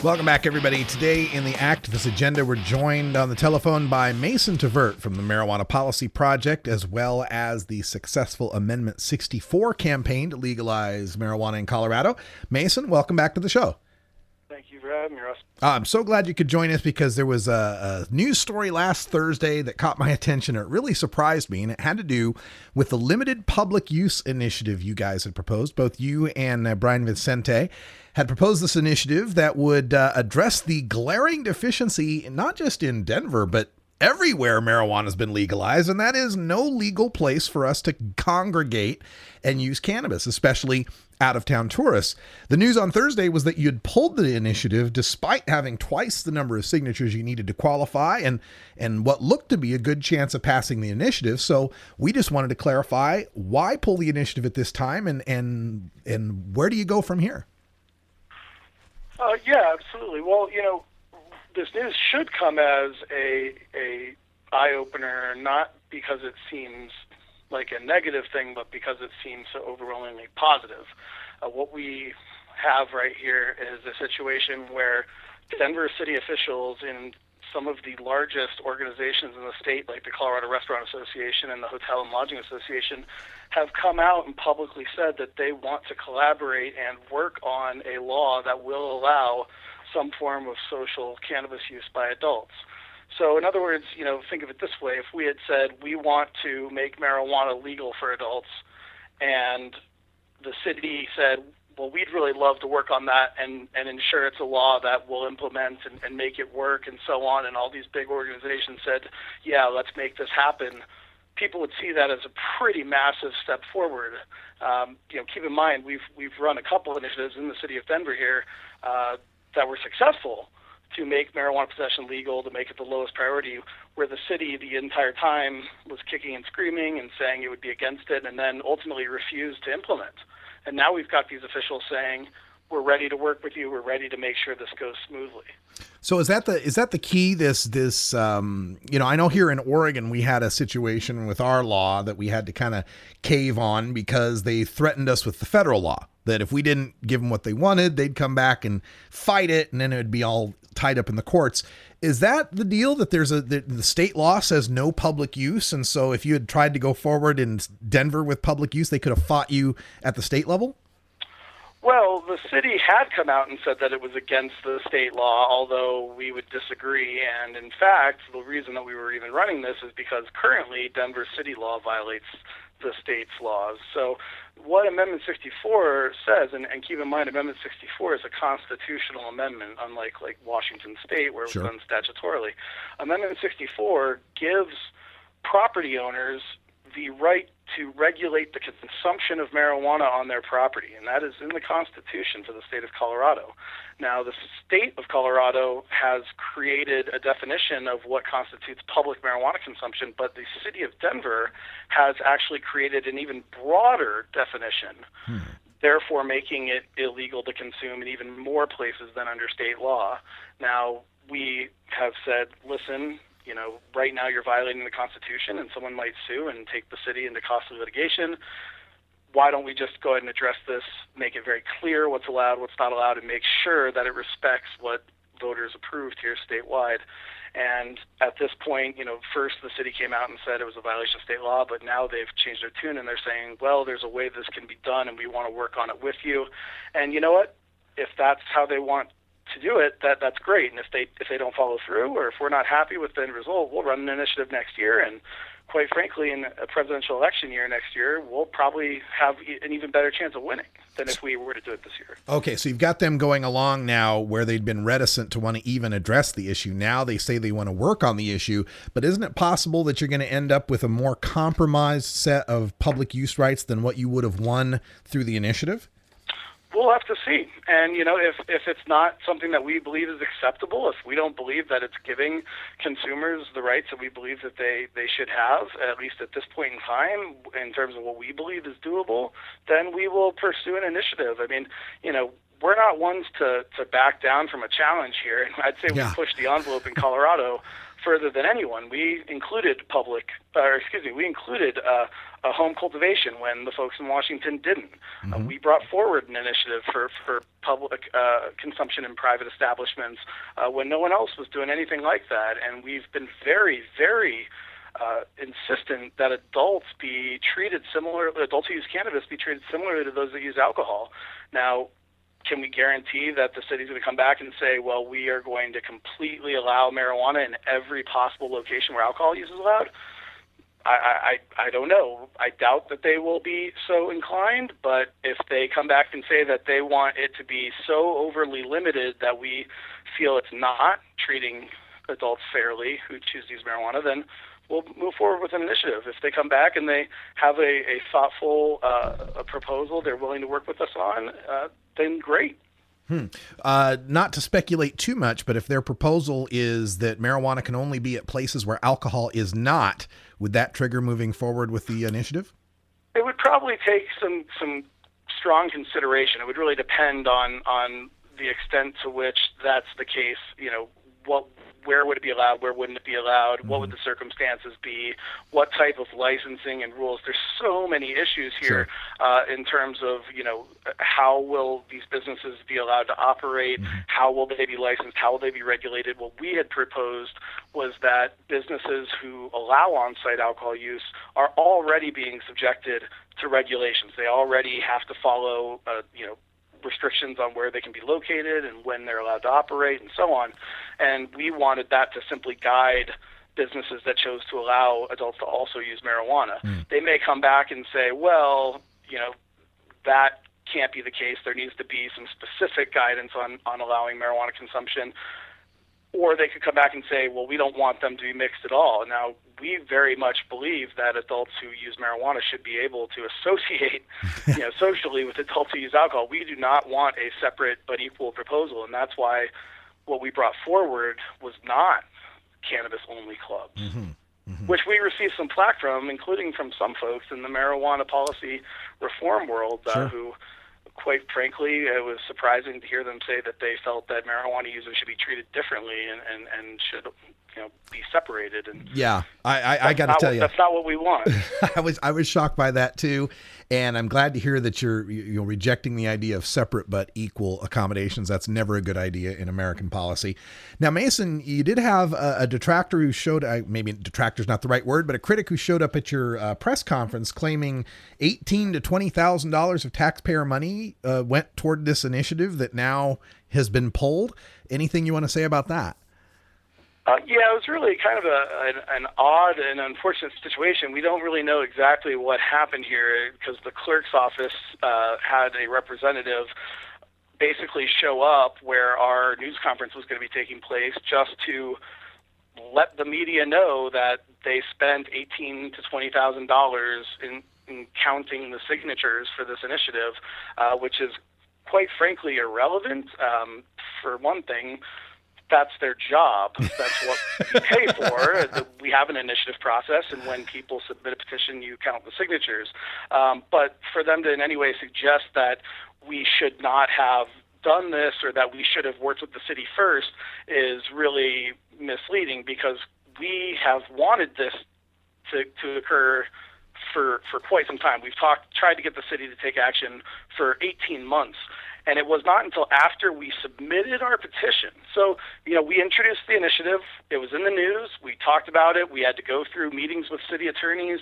Welcome back, everybody. Today in the Activist Agenda, we're joined on the telephone by Mason Tvert from the Marijuana Policy Project, as well as the successful Amendment 64 campaign to legalize marijuana in Colorado. Mason, welcome back to the show. Thank you for having me, Russ. I'm so glad you could join us because there was a news story last Thursday that caught my attention. It really surprised me, and it had to do with the limited public use initiative you guys had proposed. Both you and Brian Vicente had proposed this initiative that would address the glaring deficiency, not just in Denver, but everywhere marijuana has been legalized, and that is no legal place for us to congregate and use cannabis, especially out-of-town tourists. The news on Thursday was that you'd pulled the initiative despite having twice the number of signatures you needed to qualify and what looked to be a good chance of passing the initiative. So we just wanted to clarify why pull the initiative at this time and where do you go from here? Yeah, absolutely. Well, you know, this news should come as a eye-opener, not because it seems like a negative thing, but because it seems so overwhelmingly positive. What we have right here is a situation where Denver city officials in some of the largest organizations in the state, like the Colorado Restaurant Association and the Hotel and Lodging Association, have come out and publicly said that they want to collaborate and work on a law that will allow some form of social cannabis use by adults. So in other words, you know, think of it this way. If we had said we want to make marijuana legal for adults and the city said, well, we'd really love to work on that and ensure it's a law that will implement and make it work and so on, and all these big organizations said, yeah, let's make this happen, people would see that as a pretty massive step forward. You know, keep in mind, we've run a couple initiatives in the city of Denver here that were successful to make marijuana possession legal, to make it the lowest priority, where the city the entire time was kicking and screaming and saying it would be against it, and then ultimately refused to implement. And now we've got these officials saying, we're ready to work with you, we're ready to make sure this goes smoothly. So is that the key? This you know, I know here in Oregon we had a situation with our law that we had to kind of cave on because they threatened us with the federal law that if we didn't give them what they wanted, they'd come back and fight it, and then it would be all tied up in the courts. Is that the deal, that there's the state law says no public use, and so if you had tried to go forward in Denver with public use, they could have fought you at the state level? Well, the city had come out and said that it was against the state law, although we would disagree. And in fact, the reason that we were even running this is because currently Denver city law violates the state's laws. So what Amendment 64 says, and keep in mind Amendment 64 is a constitutional amendment, unlike like Washington State where it was done statutorily. Amendment 64 gives property owners the right to regulate the consumption of marijuana on their property, and that is in the Constitution for the state of Colorado. Now, the state of Colorado has created a definition of what constitutes public marijuana consumption, but the city of Denver has actually created an even broader definition, therefore making it illegal to consume in even more places than under state law. Now, we have said, listen, you know, right now you're violating the Constitution and someone might sue and take the city into costly litigation. Why don't we just go ahead and address this, make it very clear what's allowed, what's not allowed, and make sure that it respects what voters approved here statewide. And at this point, you know, first the city came out and said it was a violation of state law, but now they've changed their tune and they're saying, well, there's a way this can be done and we want to work on it with you. And you know what? If that's how they want to do it, that's great. And if they don't follow through, or if we're not happy with the end result, we'll run an initiative next year. And quite frankly, in a presidential election year next year, we'll probably have an even better chance of winning than if we were to do it this year. Okay, so you've got them going along now where they'd been reticent to want to even address the issue. Now they say they want to work on the issue, but isn't it possible that you're going to end up with a more compromised set of public use rights than what you would have won through the initiative? We'll have to see. And, you know, if it's not something that we believe is acceptable, if we don't believe that it's giving consumers the rights that we believe that they should have, at least at this point in time, in terms of what we believe is doable, then we will pursue an initiative. I mean, you know, we're not ones to back down from a challenge here. And I'd say we pushed the envelope in Colorado further than anyone. We included home cultivation when the folks in Washington didn't. We brought forward an initiative for public consumption in private establishments when no one else was doing anything like that. And we've been very, very insistent that adults who use cannabis be treated similarly to those that use alcohol. Now, can we guarantee that the city's going to come back and say, well, we are going to completely allow marijuana in every possible location where alcohol use is allowed? I don't know. I doubt that they will be so inclined, but if they come back and say that they want it to be so overly limited that we feel it's not treating adults fairly who choose to use marijuana, then we'll move forward with an initiative. If they come back and they have a thoughtful a proposal they're willing to work with us on, then great. Not to speculate too much, but if their proposal is that marijuana can only be at places where alcohol is not, would that trigger moving forward with the initiative? It would probably take some strong consideration. It would really depend on the extent to which that's the case. You know, where would it be allowed? Where wouldn't it be allowed? What would the circumstances be? What type of licensing and rules? There's so many issues here in terms of, you know, how will these businesses be allowed to operate? How will they be licensed? How will they be regulated? What we had proposed was that businesses who allow on-site alcohol use are already being subjected to regulations. They already have to follow, restrictions on where they can be located and when they're allowed to operate and so on. And we wanted that to simply guide businesses that chose to allow adults to also use marijuana. They may come back and say, well, you know, that can't be the case. There needs to be some specific guidance on allowing marijuana consumption. Or they could come back and say, well, we don't want them to be mixed at all. Now, we very much believe that adults who use marijuana should be able to associate, socially with adults who use alcohol. We do not want a separate but equal proposal, and that's why what we brought forward was not cannabis-only clubs, which we received some flack from, including from some folks in the marijuana policy reform world who, quite frankly, it was surprising to hear them say that they felt that marijuana users should be treated differently and should be separated. And yeah, I got to tell you, that's not what we want. I was shocked by that too, and I'm glad to hear that you're rejecting the idea of separate but equal accommodations. That's never a good idea in American policy. Now, Mason, you did have a detractor who showed, maybe detractor's not the right word, but a critic who showed up at your press conference claiming $18,000 to $20,000 of taxpayer money went toward this initiative that now has been pulled. Anything you want to say about that? Yeah, it was really kind of an odd and unfortunate situation. We don't really know exactly what happened here because the clerk's office had a representative basically show up where our news conference was going to be taking place just to let the media know that they spent $18,000 to $20,000 in counting the signatures for this initiative, which is quite frankly irrelevant. For one thing, that's their job. That's what we pay for. We have an initiative process, and when people submit a petition, you count the signatures. But for them to in any way suggest that we should not have done this or that we should have worked with the city first is really misleading, because we have wanted this to occur for quite some time. We've tried to get the city to take action for 18 months. And it was not until after we submitted our petition. So, we introduced the initiative. It was in the news. We talked about it. We had to go through meetings with city attorneys,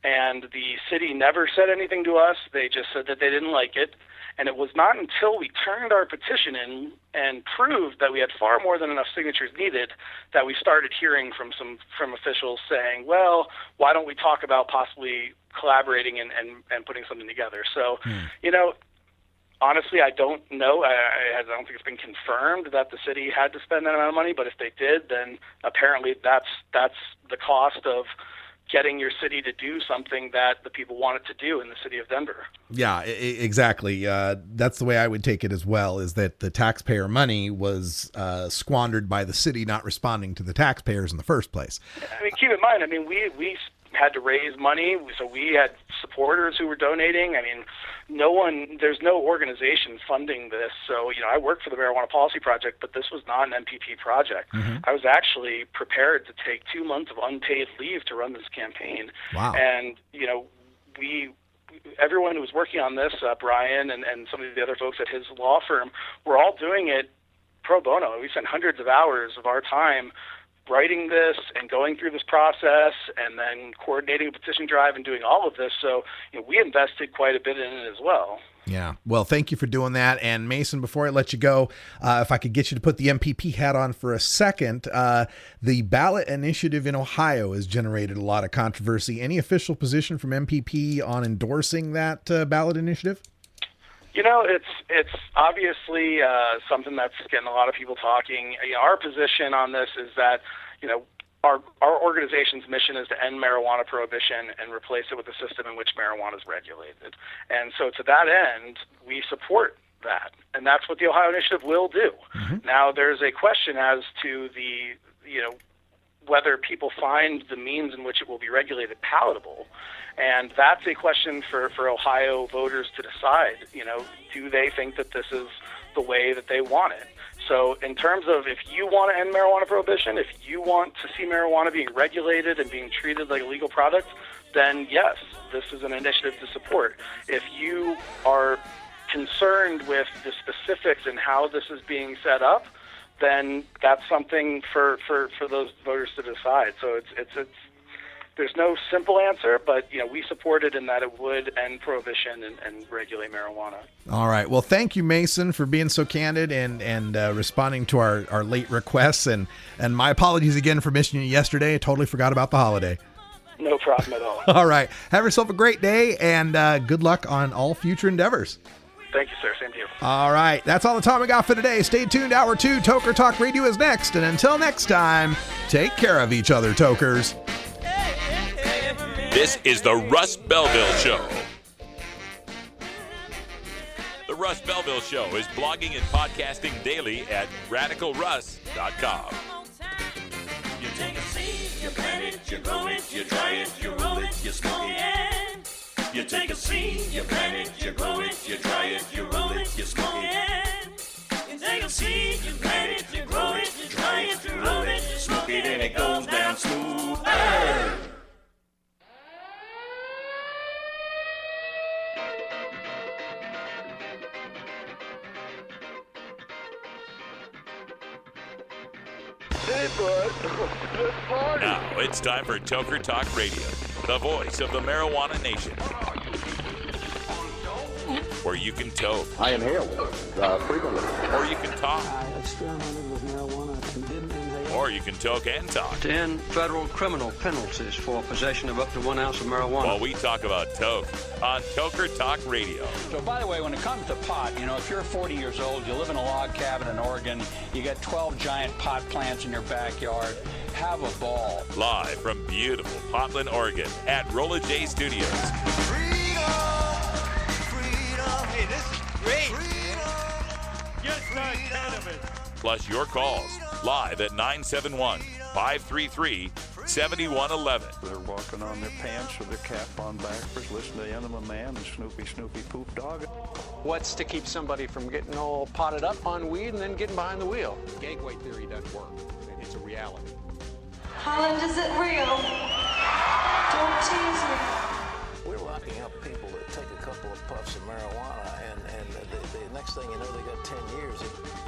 and the city never said anything to us. They just said that they didn't like it. And it was not until we turned our petition in and proved that we had far more than enough signatures needed that we started hearing from officials saying, well, why don't we talk about possibly collaborating and putting something together? So, honestly, I don't know. I don't think it's been confirmed that the city had to spend that amount of money, but if they did, then apparently that's the cost of getting your city to do something that the people want it to do in the city of Denver. Yeah, exactly. That's the way I would take it as well, is that the taxpayer money was squandered by the city not responding to the taxpayers in the first place. I mean, keep in mind, we had to raise money, so we had supporters who were donating. I mean, there's no organization funding this. So, I work for the Marijuana Policy Project, but this was not an MPP project. Mm-hmm. I was actually prepared to take 2 months of unpaid leave to run this campaign. Wow. And, everyone who was working on this, Brian and some of the other folks at his law firm, were all doing it pro bono. We spent hundreds of hours of our time writing this and going through this process and then coordinating a petition drive and doing all of this. So, we invested quite a bit in it as well. Yeah. Well, thank you for doing that. And Mason, before I let you go, if I could get you to put the MPP hat on for a second, the ballot initiative in Ohio has generated a lot of controversy. Any official position from MPP on endorsing that ballot initiative? It's obviously something that's getting a lot of people talking. Our position on this is that, our organization's mission is to end marijuana prohibition and replace it with a system in which marijuana is regulated. And so to that end, we support that. And that's what the Ohio Initiative will do. Mm-hmm. Now, there's a question as to whether people find the means in which it will be regulated palatable. And that's a question for Ohio voters to decide. Do they think that this is the way that they want it? So in terms of if you want to end marijuana prohibition, if you want to see marijuana being regulated and being treated like a legal product, then yes, this is an initiative to support. If you are concerned with the specifics and how this is being set up, then that's something for those voters to decide. So it's there's no simple answer, but we support it in that it would end prohibition and regulate marijuana. All right. Well, thank you, Mason, for being so candid and responding to our late requests. And my apologies again for missing you yesterday. I totally forgot about the holiday. No problem at all. All right. Have yourself a great day, and good luck on all future endeavors. Thank you, sir. Same to you. All right. That's all the time we got for today. Stay tuned. Hour 2, Toker Talk Radio is next. And until next time, take care of each other, Tokers. This is the Russ Belville Show. The Russ Belville Show is blogging and podcasting daily at RadicalRuss.com. You take a seed, you plant it, you grow it, you dry it, you roll it, you smoke it. You take a seed, you plant it, you grow it, you dry it, you roll it, you smoke it. You take a seed, you plant it, you grow it, you dry it, you roll it, you smoke it, and it Hey, bud. Let's party. Now it's time for Toker Talk Radio, the voice of the marijuana nation. Where you can toke. I inhale frequently. Or you can talk. I experimented with marijuana and didn't inhale. Or you can toke and talk. To end federal criminal penalties for possession of up to 1 ounce of marijuana. While we talk about toke on Toker Talk Radio. So, by the way, when it comes to pot, if you're 40 years old, you live in a log cabin in Oregon, you got 12 giant pot plants in your backyard, have a ball. Live from beautiful Portland, Oregon at Rolla J Studios. Hey, this is great. Just not cannabis. Plus your calls live at 971-533-7111. They're walking on their pants with their cap on backwards, listening to Enema Man and Snoopy Poop Dog. What's to keep somebody from getting all potted up on weed and then getting behind the wheel? Gateway theory doesn't work. It's a reality. Holland, is it real? Don't tease me. We're locking up people that take a couple of puffs of marijuana, and the next thing you know, they got 10 years.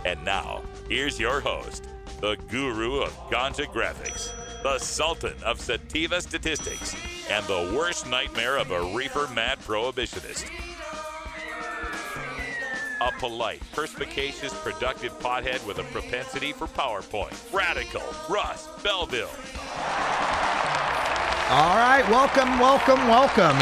And now, here's your host, the guru of ganja graphics, the sultan of sativa statistics, and the worst nightmare of a reefer-mad prohibitionist. A polite, perspicacious, productive pothead with a propensity for PowerPoint. Radical Russ Belville. All right, welcome.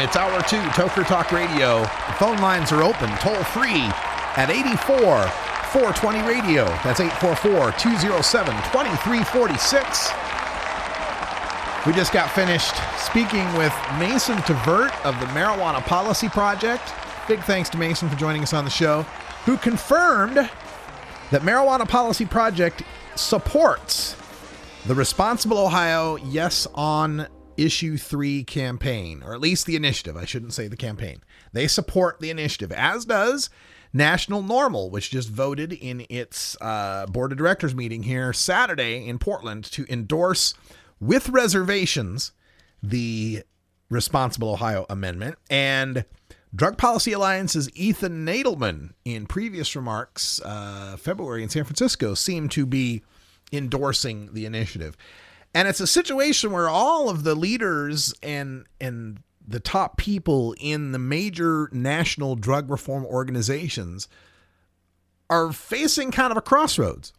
It's Hour 2, Toker Talk Radio. The phone lines are open, toll free at 84-420-RADIO. That's 844-207-2346. We just got finished speaking with Mason Tvert of the Marijuana Policy Project. Big thanks to Mason for joining us on the show, who confirmed that Marijuana Policy Project supports the Responsible Ohio Yes on Issue 3 campaign, or at least the initiative. I shouldn't say the campaign. They support the initiative, as does National Normal, which just voted in its board of directors meeting here Saturday in Portland to endorse with reservations the Responsible Ohio Amendment. And Drug Policy Alliance's Ethan Nadelman, in previous remarks, February in San Francisco, seemed to be endorsing the initiative. And it's a situation where all of the leaders and the top people in the major national drug reform organizations are facing kind of a crossroads.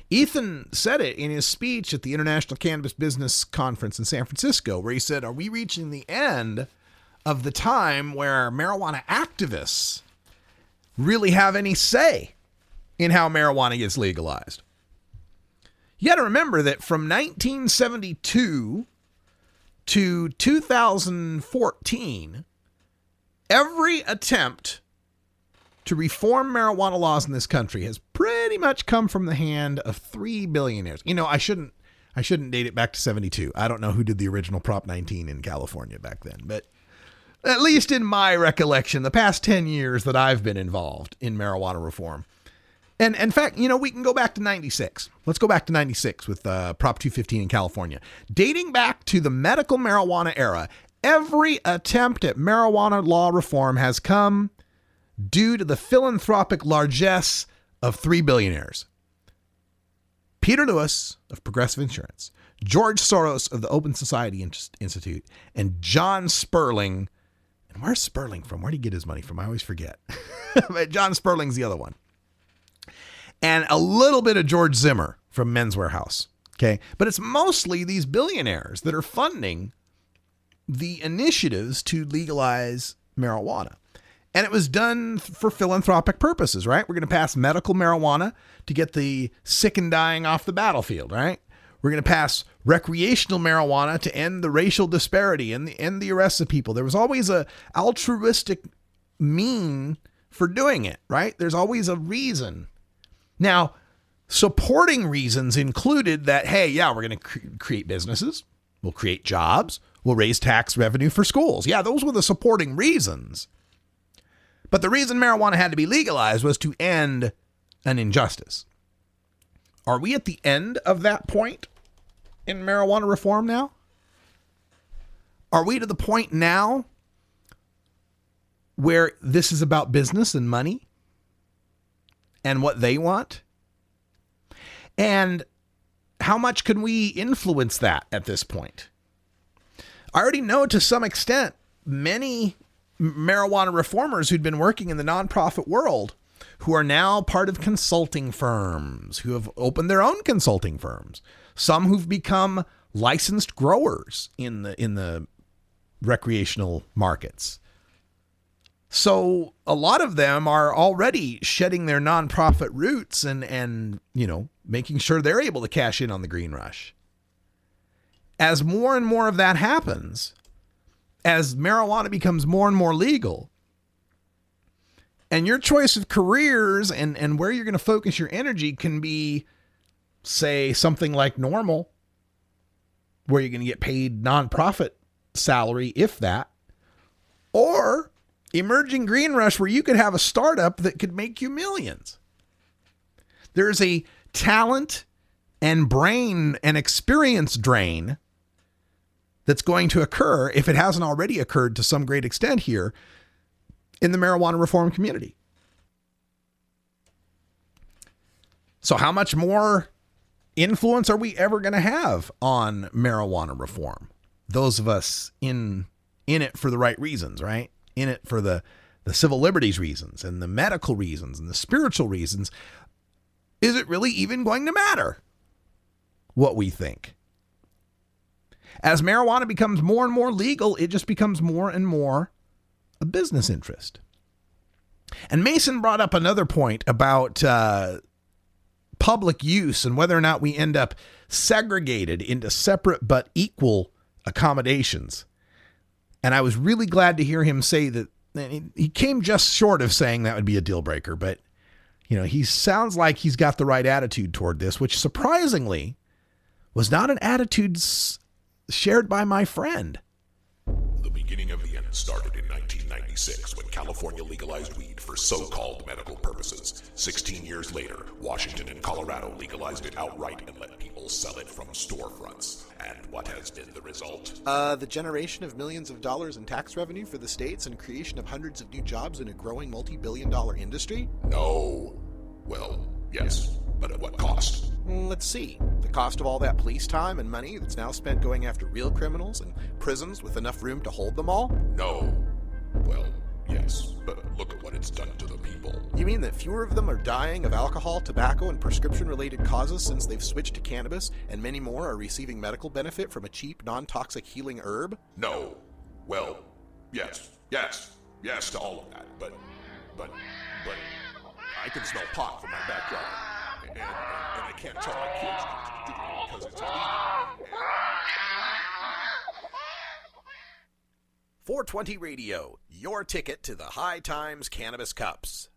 Ethan said it in his speech at the International Cannabis Business Conference in San Francisco, where he said, are we reaching the end of the time where marijuana activists really have any say in how marijuana gets legalized? You got to remember that from 1972 to 2014, every attempt to reform marijuana laws in this country has pretty much come from the hand of 3 billionaires. I shouldn't date it back to 72. I don't know who did the original Prop 19 in California back then, but at least in my recollection, the past 10 years that I've been involved in marijuana reform. And in fact, we can go back to 96. Let's go back to 96 with Prop 215 in California. Dating back to the medical marijuana era, every attempt at marijuana law reform has come due to the philanthropic largesse of 3 billionaires. Peter Lewis of Progressive Insurance, George Soros of the Open Society Institute, and John Sperling. And where's Sperling from? Where did he get his money from? I always forget. But John Sperling's the other one. And a little bit of George Zimmer from Men's Warehouse. Okay. But it's mostly these billionaires that are funding the initiatives to legalize marijuana. And it was done for philanthropic purposes, right? We're going to pass medical marijuana to get the sick and dying off the battlefield, right? We're going to pass recreational marijuana to end the racial disparity and end the arrests of people. There was always a altruistic mean for doing it, right? There's always a reason. Now, supporting reasons included that, hey, yeah, we're going to create businesses. We'll create jobs. We'll raise tax revenue for schools. Yeah, those were the supporting reasons. But the reason marijuana had to be legalized was to end an injustice. Are we at the end of that point in marijuana reform now? Are we to the point now where this is about business and money and what they want? And how much can we influence that at this point? I already know to some extent many marijuana reformers who'd been working in the nonprofit world who are now part of consulting firms, who have opened their own consulting firms, some who've become licensed growers in the recreational markets. So a lot of them are already shedding their nonprofit roots and making sure they're able to cash in on the green rush. As more and more of that happens, as marijuana becomes more and more legal, and your choice of careers and where you're going to focus your energy can be, say, something like normal, where you're going to get paid nonprofit salary, if that, or emerging green rush, where you could have a startup that could make you millions. There's a talent and brain and experience drain that's going to occur, if it hasn't already occurred to some great extent here, in the marijuana reform community. So how much more influence are we ever going to have on marijuana reform? Those of us in it for the right reasons, right? In it for the civil liberties reasons and the medical reasons and the spiritual reasons. Is it really even going to matter what we think? As marijuana becomes more and more legal, it just becomes more and more a business interest. And Mason brought up another point about public use and whether or not we end up segregated into separate but equal accommodations. And I was really glad to hear him say that. He came just short of saying that would be a deal breaker, but he sounds like he's got the right attitude toward this, which surprisingly was not an attitude shared by my friend. The beginning of the end started in 1996 when California legalized weed for so-called medical purposes. 16 years later, Washington and Colorado legalized it outright and let people sell it from storefronts. And what has been the result? The generation of millions of dollars in tax revenue for the states and creation of hundreds of new jobs in a growing multi-billion-dollar industry? No. Well, yes, but at what cost? Let's see. The cost of all that police time and money that's now spent going after real criminals and prisons with enough room to hold them all? No. Well, yes, but look at what it's done to the people. You mean that fewer of them are dying of alcohol, tobacco, and prescription-related causes since they've switched to cannabis, and many more are receiving medical benefit from a cheap, non-toxic healing herb? No. Well, yes to all of that, but I can smell pot from my backyard, and I can't tell my kids not to do it because it's illegal. 420 Radio, your ticket to the High Times Cannabis Cups.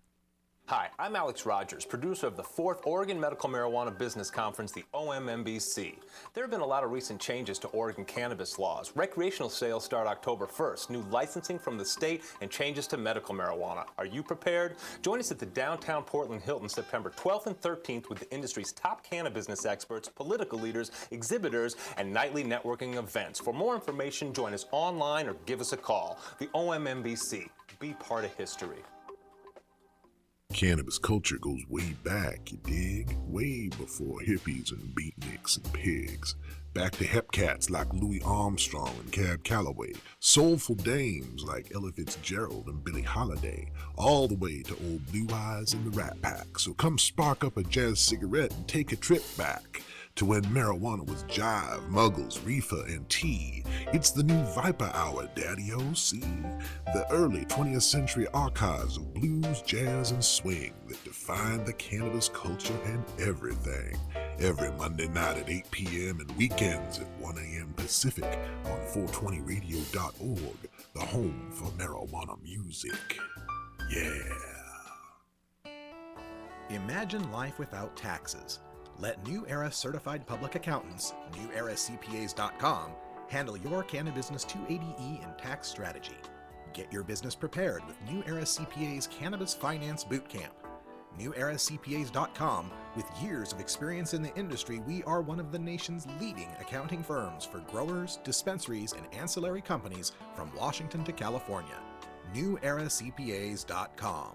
Hi, I'm Alex Rogers, producer of the 4th Oregon Medical Marijuana Business Conference, the OMMBC. There have been a lot of recent changes to Oregon cannabis laws. Recreational sales start October 1st, new licensing from the state, and changes to medical marijuana. Are you prepared? Join us at the downtown Portland Hilton September 12th and 13th with the industry's top cannabis experts, political leaders, exhibitors, and nightly networking events. For more information, join us online or give us a call. The OMMBC. Be part of history. Cannabis culture goes way back, you dig? Way before hippies and beatniks and pigs. Back to hep cats like Louis Armstrong and Cab Calloway. Soulful dames like Ella Fitzgerald and Billie Holiday. All the way to old Blue Eyes and the Rat Pack. So come spark up a jazz cigarette and take a trip back to when marijuana was jive, muggles, reefer, and tea. It's the new Viper Hour, Daddy-O, see? The early 20th century archives of blues, jazz, and swing that defined the cannabis culture and everything. Every Monday night at 8 p.m. and weekends at 1 a.m. Pacific on 420radio.org, the home for marijuana music. Yeah. Imagine life without taxes. Let New Era Certified Public Accountants, NewEraCPAs.com, handle your Cannabusiness 280E and tax strategy. Get your business prepared with New Era CPA's Cannabis Finance Bootcamp. NewEraCPAs.com, with years of experience in the industry, we are one of the nation's leading accounting firms for growers, dispensaries, and ancillary companies from Washington to California. NewEraCPAs.com.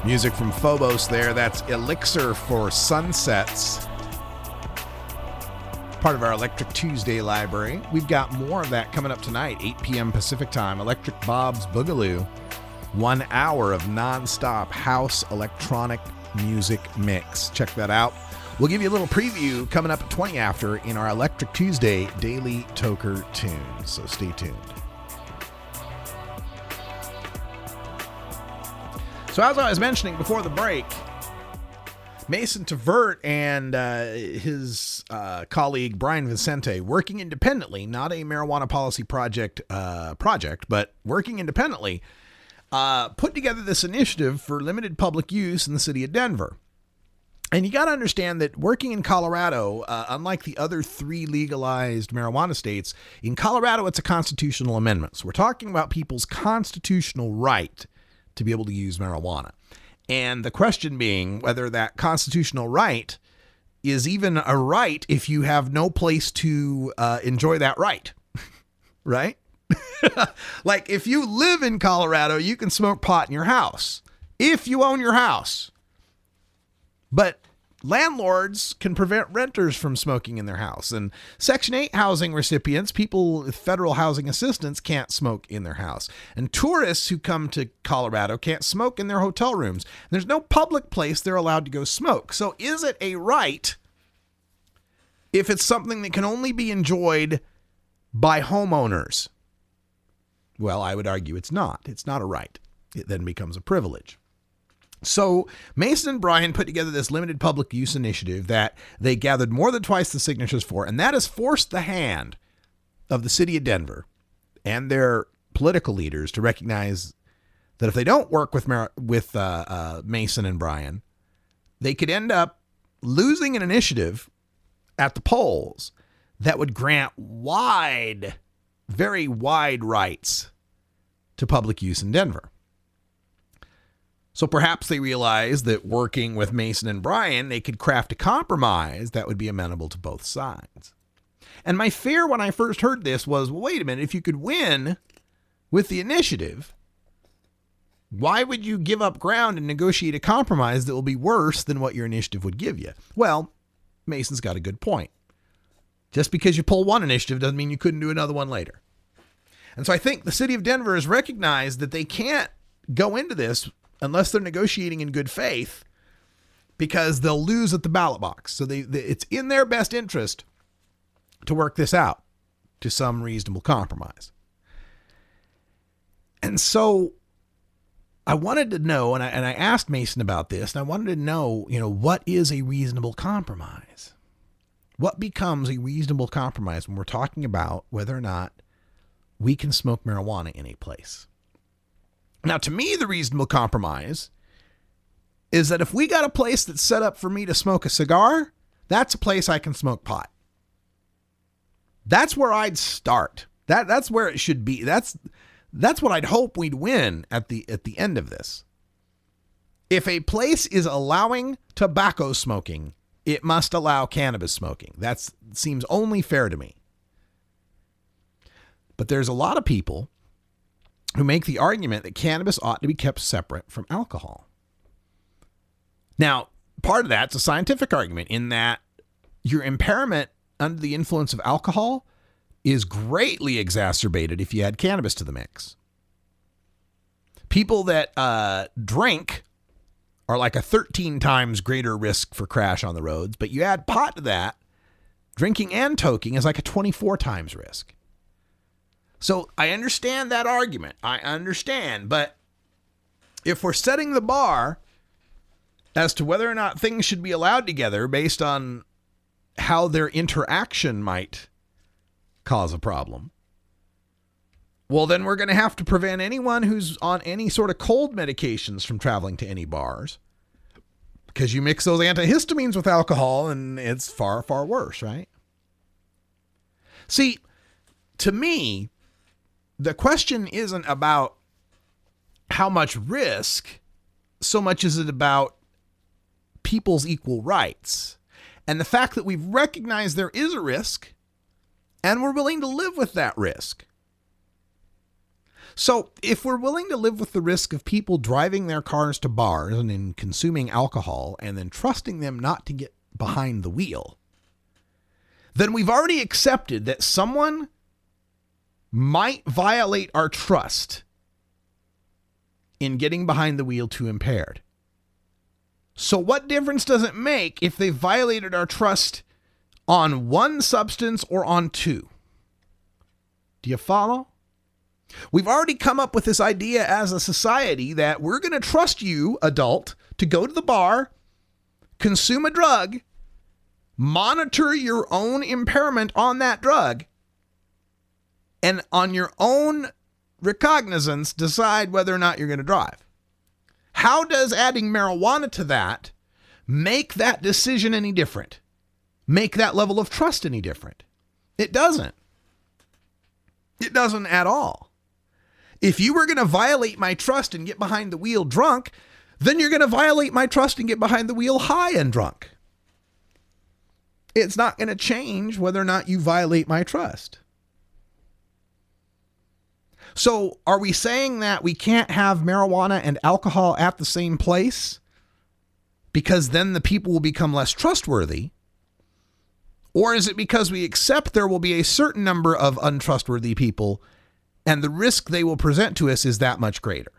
Music from Phobos there. That's Elixir for Sunsets. Part of our Electric Tuesday library. We've got more of that coming up tonight, 8 p.m. Pacific time. Electric Bob's Boogaloo. 1 hour of non-stop house electronic music mix. Check that out. We'll give you a little preview coming up at 20 after in our Electric Tuesday Daily Toker Tunes. So stay tuned. So as I was mentioning before the break, Mason Tvert and his colleague Brian Vicente, working independently, not a marijuana policy project, but working independently, put together this initiative for limited public use in the city of Denver. And you got to understand that working in Colorado, unlike the other 3 legalized marijuana states, in Colorado it's a constitutional amendment. So we're talking about people's constitutional right to be able to use marijuana. And the question being whether that constitutional right is even a right if you have no place to enjoy that right, right? Like if you live in Colorado, you can smoke pot in your house if you own your house. But landlords can prevent renters from smoking in their house. And Section 8 housing recipients, people with federal housing assistance, can't smoke in their house. And tourists who come to Colorado can't smoke in their hotel rooms. There's no public place they're allowed to go smoke. So is it a right if it's something that can only be enjoyed by homeowners? Well, I would argue it's not. It's not a right. It then becomes a privilege. So Mason and Brian put together this limited public use initiative that they gathered more than twice the signatures for, and that has forced the hand of the city of Denver and their political leaders to recognize that if they don't work with Mason and Brian, they could end up losing an initiative at the polls that would grant very wide rights to public use in Denver. So perhaps they realized that working with Mason and Brian, they could craft a compromise that would be amenable to both sides. And my fear when I first heard this was, well, wait a minute, if you could win with the initiative, why would you give up ground and negotiate a compromise that will be worse than what your initiative would give you? Well, Mason's got a good point. Just because you pull one initiative doesn't mean you couldn't do another one later. And so I think the city of Denver has recognized that they can't go into this unless they're negotiating in good faith, because they'll lose at the ballot box. So it's in their best interest to work this out to some reasonable compromise. And so I wanted to know, and I asked Mason about this, and I wanted to know, what is a reasonable compromise? What becomes a reasonable compromise when we're talking about whether or not we can smoke marijuana in a place? Now, to me, the reasonable compromise is that if we got a place that's set up for me to smoke a cigar, that's a place I can smoke pot. That's where I'd start. That's where it should be. That's what I'd hope we'd win at the end of this. If a place is allowing tobacco smoking, it must allow cannabis smoking. That seems only fair to me. But there's a lot of people who make the argument that cannabis ought to be kept separate from alcohol. Now, part of that's a scientific argument in that your impairment under the influence of alcohol is greatly exacerbated if you add cannabis to the mix. People that drink are like a 13 times greater risk for crash on the roads, but you add pot to that, drinking and toking is like a 24 times risk. So I understand that argument. I understand. But if we're setting the bar as to whether or not things should be allowed together based on how their interaction might cause a problem, well, then we're going to have to prevent anyone who's on any sort of cold medications from traveling to any bars, because you mix those antihistamines with alcohol and it's far, far worse, right? See, to me, the question isn't about how much risk, so much as it about people's equal rights. And the fact that we've recognized there is a risk and we're willing to live with that risk. So if we're willing to live with the risk of people driving their cars to bars and in consuming alcohol and then trusting them not to get behind the wheel, then we've already accepted that someone might violate our trust in getting behind the wheel too impaired. So what difference does it make if they violated our trust on one substance or on two? Do you follow? We've already come up with this idea as a society that we're going to trust you, adult, to go to the bar, consume a drug, monitor your own impairment on that drug, and on your own recognizance, decide whether or not you're going to drive. How does adding marijuana to that make that decision any different? Make that level of trust any different? It doesn't. It doesn't at all. If you were going to violate my trust and get behind the wheel drunk, then you're going to violate my trust and get behind the wheel high and drunk. It's not going to change whether or not you violate my trust. So are we saying that we can't have marijuana and alcohol at the same place because then the people will become less trustworthy? Or is it because we accept there will be a certain number of untrustworthy people and the risk they will present to us is that much greater?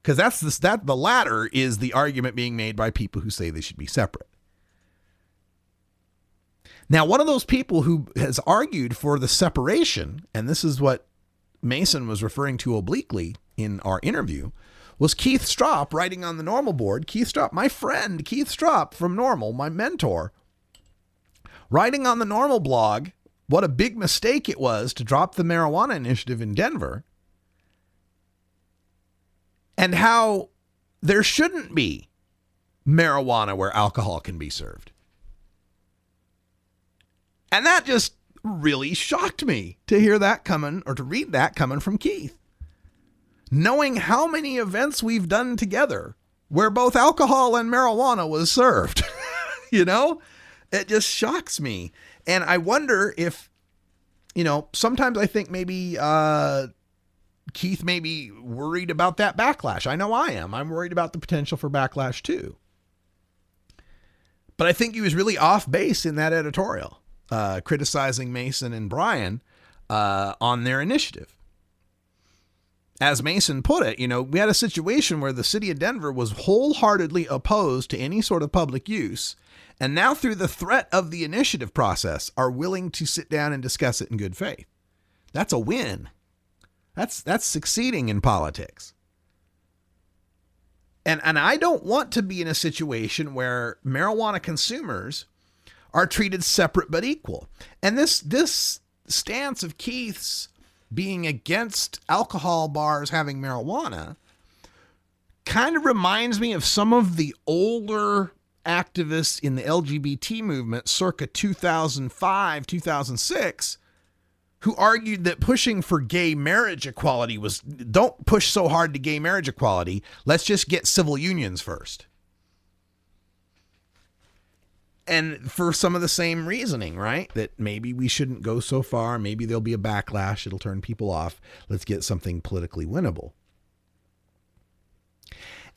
Because the latter is the argument being made by people who say they should be separate. Now, one of those people who has argued for the separation, and this is what Mason was referring to obliquely in our interview, was Keith Stropp, writing on the Normal board. Keith Stropp, my friend Keith Stropp from Normal, my mentor, writing on the Normal blog what a big mistake it was to drop the marijuana initiative in Denver, and how there shouldn't be marijuana where alcohol can be served. And that just really shocked me to hear that coming, or to read that coming from Keith. Knowing how many events we've done together where both alcohol and marijuana was served, you know, it just shocks me. And I wonder if, you know, sometimes I think maybe Keith may be worried about that backlash. I know I am. I'm worried about the potential for backlash too. But I think he was really off base in that editorial, criticizing Mason and Brian on their initiative. As Mason put it, you know, we had a situation where the city of Denver was wholeheartedly opposed to any sort of public use, and now through the threat of the initiative process are willing to sit down and discuss it in good faith. That's a win. That's succeeding in politics. And I don't want to be in a situation where marijuana consumers are treated separate but equal. And this stance of Keith's being against alcohol bars having marijuana kind of reminds me of some of the older activists in the LGBT movement circa 2005, 2006, who argued that pushing for gay marriage equality was, don't push so hard to gay marriage equality, let's just get civil unions first. And for some of the same reasoning, right? That maybe we shouldn't go so far. Maybe there'll be a backlash. It'll turn people off. Let's get something politically winnable.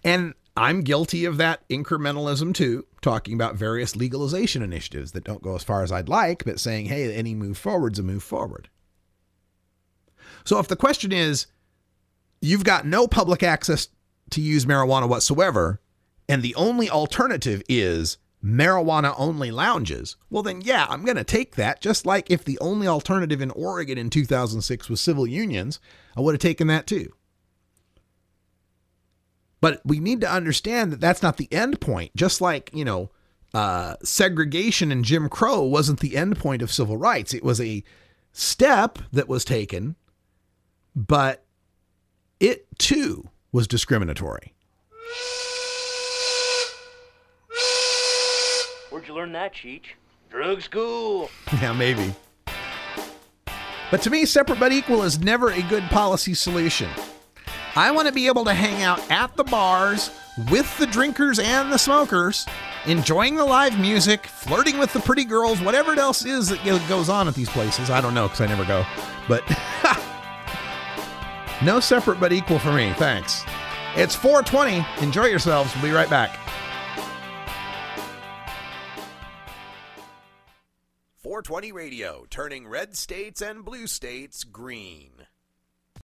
And I'm guilty of that incrementalism too, talking about various legalization initiatives that don't go as far as I'd like, but saying, hey, any move forward's a move forward. So if the question is, you've got no public access to use marijuana whatsoever, and the only alternative is marijuana only lounges, well then yeah, I'm going to take that. Just like if the only alternative in Oregon in 2006 was civil unions, I would have taken that too. But we need to understand that that's not the end point. Just like, you know, segregation and Jim Crow wasn't the end point of civil rights. It was a step that was taken, but it too was discriminatory. Where'd you learn that, Cheech? Drug school. Yeah, maybe. But to me, separate but equal is never a good policy solution. I want to be able to hang out at the bars with the drinkers and the smokers, enjoying the live music, flirting with the pretty girls, whatever else is that goes on at these places. I don't know because I never go. But No separate but equal for me. Thanks. It's 4:20. Enjoy yourselves. We'll be right back. 420 Radio, turning red states and blue states green.